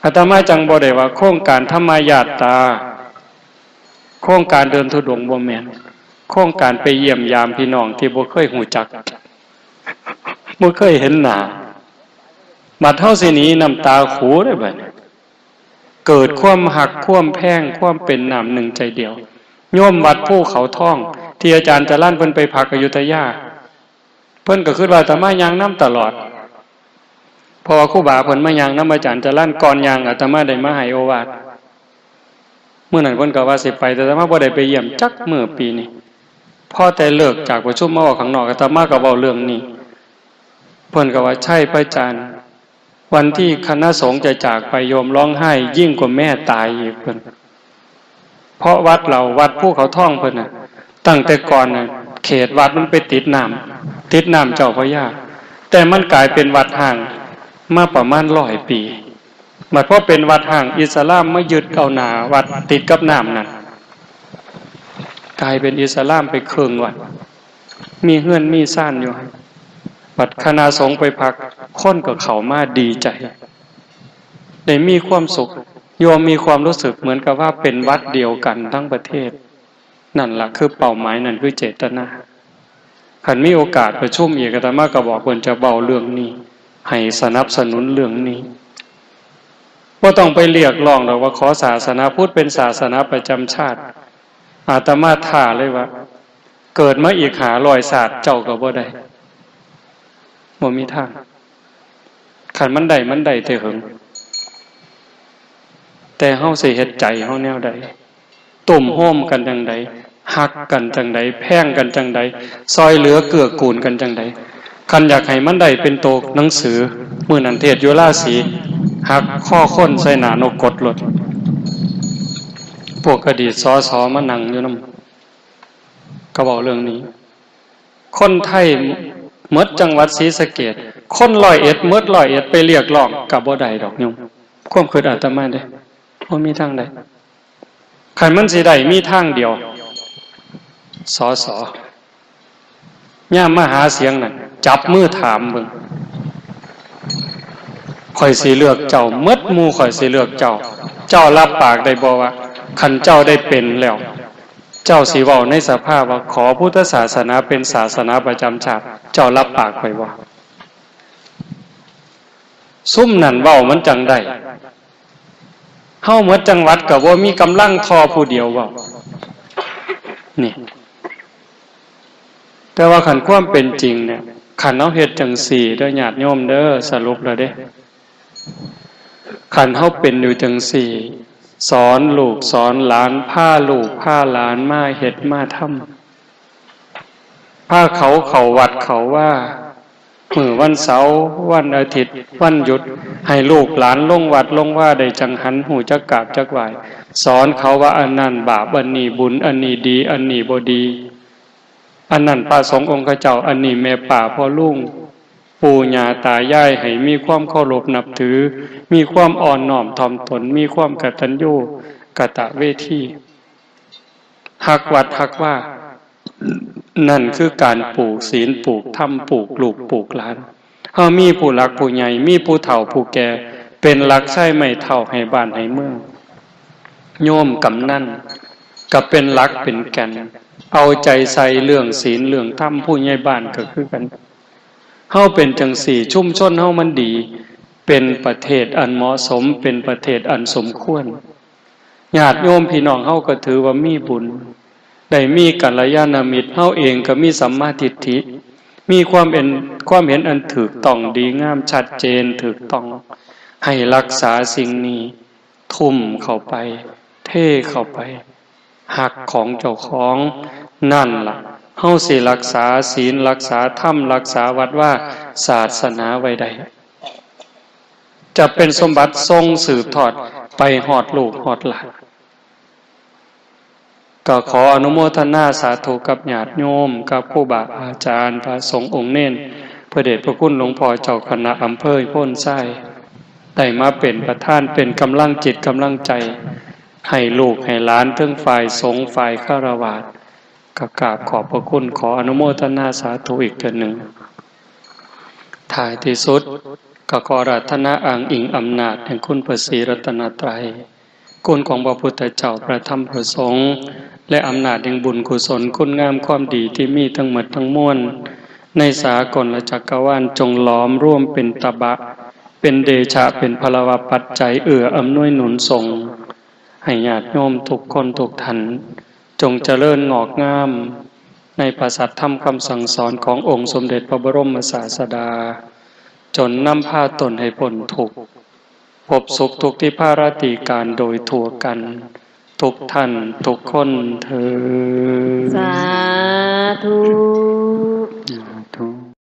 อาตมาจังบ่ได้ว่าโครงการธรรมญาตราโครงการเดินธุดงค์บ่แม่นโครงการไปเยี่ยมยามพี่น้องที่บ่เคยหูจักบ่เคยเห็นหน้าบัดเฮาสิหนีน้ำตาขูได้บัดนี้เกิดความหักความแพงความเป็นน้ำหนึ่งใจเดียวโยมวัดภูเขาทองที่อาจารย์จรัญเพิ่นไปพักอยุธยาเพิ่นก็คิดว่าอาตมาย่างน้ำตลอดเพราะว่าครูบาเพิ่นมาย่างน้ำอาจารย์จรัญก่อนย่างอาตมาได้มาให้โอวาทมื้อนั้นเพิ่นก็ว่าสิไปแต่อาตมาบ่ได้ไปเยี่ยมจักมื้อปีนี้พอแต่เลิกจากประชุมมาออกข้างนอกอาตมาก็เว้าเรื่องนี้เพิ่นก็ว่าใช่พระอาจารย์วันที่คณะสงฆ์จะจากไปโยมร้องไห้ยิ่งกว่าแม่ตายอีกเพิ่นเพราะวัดเราวัดภูเขาทองเพิ่นน่ะตั้งแต่ก่อนน่ะเขตวัดมันไปติดน้ำเจ้าพระยาแต่มันกลายเป็นวัดห่างมาประมาณ100 ปีบัดพอเป็นวัดห่างอิสลามมายึดเอาหน้าวัดติดกับน้ำนั่นกลายเป็นอิสลามไปครึ่งวัดมีเฮือนมีซ่านอยู่บัดคณะสงฆ์ไปพักคนก็เข้ามาดีใจได้มีความสุขโยมมีความรู้สึกเหมือนกับว่าเป็นวัดเดียวกันทั้งประเทศนั่นล่ะคือเป้าหมายนั่นคือเจตนาคันมีโอกาสประชุมอีกอาตมาก็บอกเพิ่นจะเบาเรื่องนี้ให้สนับสนุนเรื่องนี้บ่ต้องไปเรียกร้องหรอกว่าขอศาสนาพุทธเป็นศาสนาประจำชาติอาตมาท้าเลยว่าเกิดมาอีก500ศาสตร์เจ้าก็บ่ได้บ่มีทางคันมันได้แต่หึงแต่เฮาสิเฮ็ดใจเฮาแนวใดตุ่มโฮมกันจังใดฮักกันจังใดแพงกันจังใดซอยเหลือเกื้อกูลกันจังใดคันอยากให้มันได้เป็นโตหนังสือมื้อนั้นเทศอยู่ราศีฮักข้อค้นใส่หน้านกกดรถพวกอดีตสสมานั่งอยู่นำก็เว้าเรื่องนี้คนไทยหมดจังหวัดศรีสะเกษคน101หมด101ไปเรียกร้องก็บ่ได้ดอกโยมความคิดอาตมาเด้บ่มีทางใดคันมันสิได้มีทางเดียวสสย่ามมาหาเสียงนั่นจับมือถามเบิ่งข่อยสิเลือกเจ้าหมดหมู่ข่อยสิเลือกเจ้ารับปากได้บ่ว่าคันเจ้าได้เป็นแล้วเจ้าสิเว้าในสภาพว่าขอพุทธศาสนาเป็นศาสนาประจำชาติเจ้ารับปากข่อยบ่ซุ่มนั่นเว้ามันจังได้เฮาหมดจังหวัดก็บ่มีกำลังทอผู้เดียวเว้านี่แต่ว่าคันความเป็นจริงเนี่ยคันเฮาเฮ็ดจังซี่เด้อญาติโยมเด้อสรุปแล้วเด้คันเฮาเป็นอยู่จังซี่สอนลูกสอนหลานพาลูกพาหลานมาเฮ็ดมาทำพาเขาเข้าวัดเขาว่ามื้อวันเสาร์วันอาทิตย์วันหยุดให้ลูกหลานลงวัดลงว่าได้จังหันหูจักกราบจักไหว้สอนเขาว่าอันนั้นบาปอันนี้บุญอันนี้ดีอันนี้บ่ดีอันนั้นพระสงฆ์องค์เจ้าอันนี้แม่ป่าพ่อลุงปู่ย่าตายายให้มีความเคารพนับถือมีความอ่อนน้อมถ่อมตนมีความกตัญญูกตเวทีฮักวัดฮักว่านั่นคือการปลูกศีลปลูกธรรมปลูกลูกปลูกหลานเฮามีผู้หลักผู้ใหญ่มีผู้เฒ่าผู้แก่เป็นหลักใช้ไม่เฒ่าให้บ้านให้เมืองโยมกำนันก็เป็นหลักเป็นแก่นเอาใจใส่เรื่องศีลเรื่องธรรมผู้ใหญ่บ้านก็คือกันเฮาเป็นจังสี่ชุมชนเฮามันดีเป็นประเทศอันเหมาะสมเป็นประเทศอันสมควร ญาติโยมพี่น้องเฮาก็ถือว่ามีบุญได้มีกัลยาณมิตรเฮาเองก็มีสัมมาทิฏฐิมีความเห็นอันถูกต้องดีงามชัดเจนถูกต้องให้รักษาสิ่งนี้ทุ่มเข้าไปเทเข้าไปหักของเจ้าของนั่นล่ะเฮาสิรักษาศีลรักษาธรรมรักษาวัดว่าศาสนาไว้ได้จะเป็นสมบัติทรงสืบทอดไปฮอดลูกฮอดหลานก็ขออนุโมทนาสาธุกับญาติโยมกับครูบาอาจารย์พระสงฆ์องค์เน้นพระเดชพระคุณหลวงพ่อเจ้าคณะอำเภอโพ้นไส้ได้มาเป็นประธานเป็นกำลังจิตกำลังใจให้ลูกให้หลานทั้งฝ่ายสงฆ์ฝ่ายฆราวาสก็กราบขอบพระคุณขออนุโมทนาสาธุอีกเทื่อหนึ่งท้ายที่สุดก็ขออาราธนาอ้างอิงอำนาจแห่งคุณพระศรีรัตนตรัยคุณของพระพุทธเจ้าพระธรรมพระสงฆ์และอำนาจแห่งบุญกุศลคุณงามความดีที่มีทั้งหมดทั้งมวลในสากลและจักรวาลจงล้อมร่วมเป็นตบะเป็นเดชะเป็นพลวปัจจัยอำนวยหนุนส่งให้ญาติโยมทุกคนทุกท่านจงเจริญงอกงามในพระสัทธรรมคำสั่งสอนขององค์สมเด็จพระบรมศาสดาจนนำพาตนให้พ้นทุกข์พบสุขทุกที่ภารติการโดยทั่วกันทุกท่านทุกคนเถิดสาธุ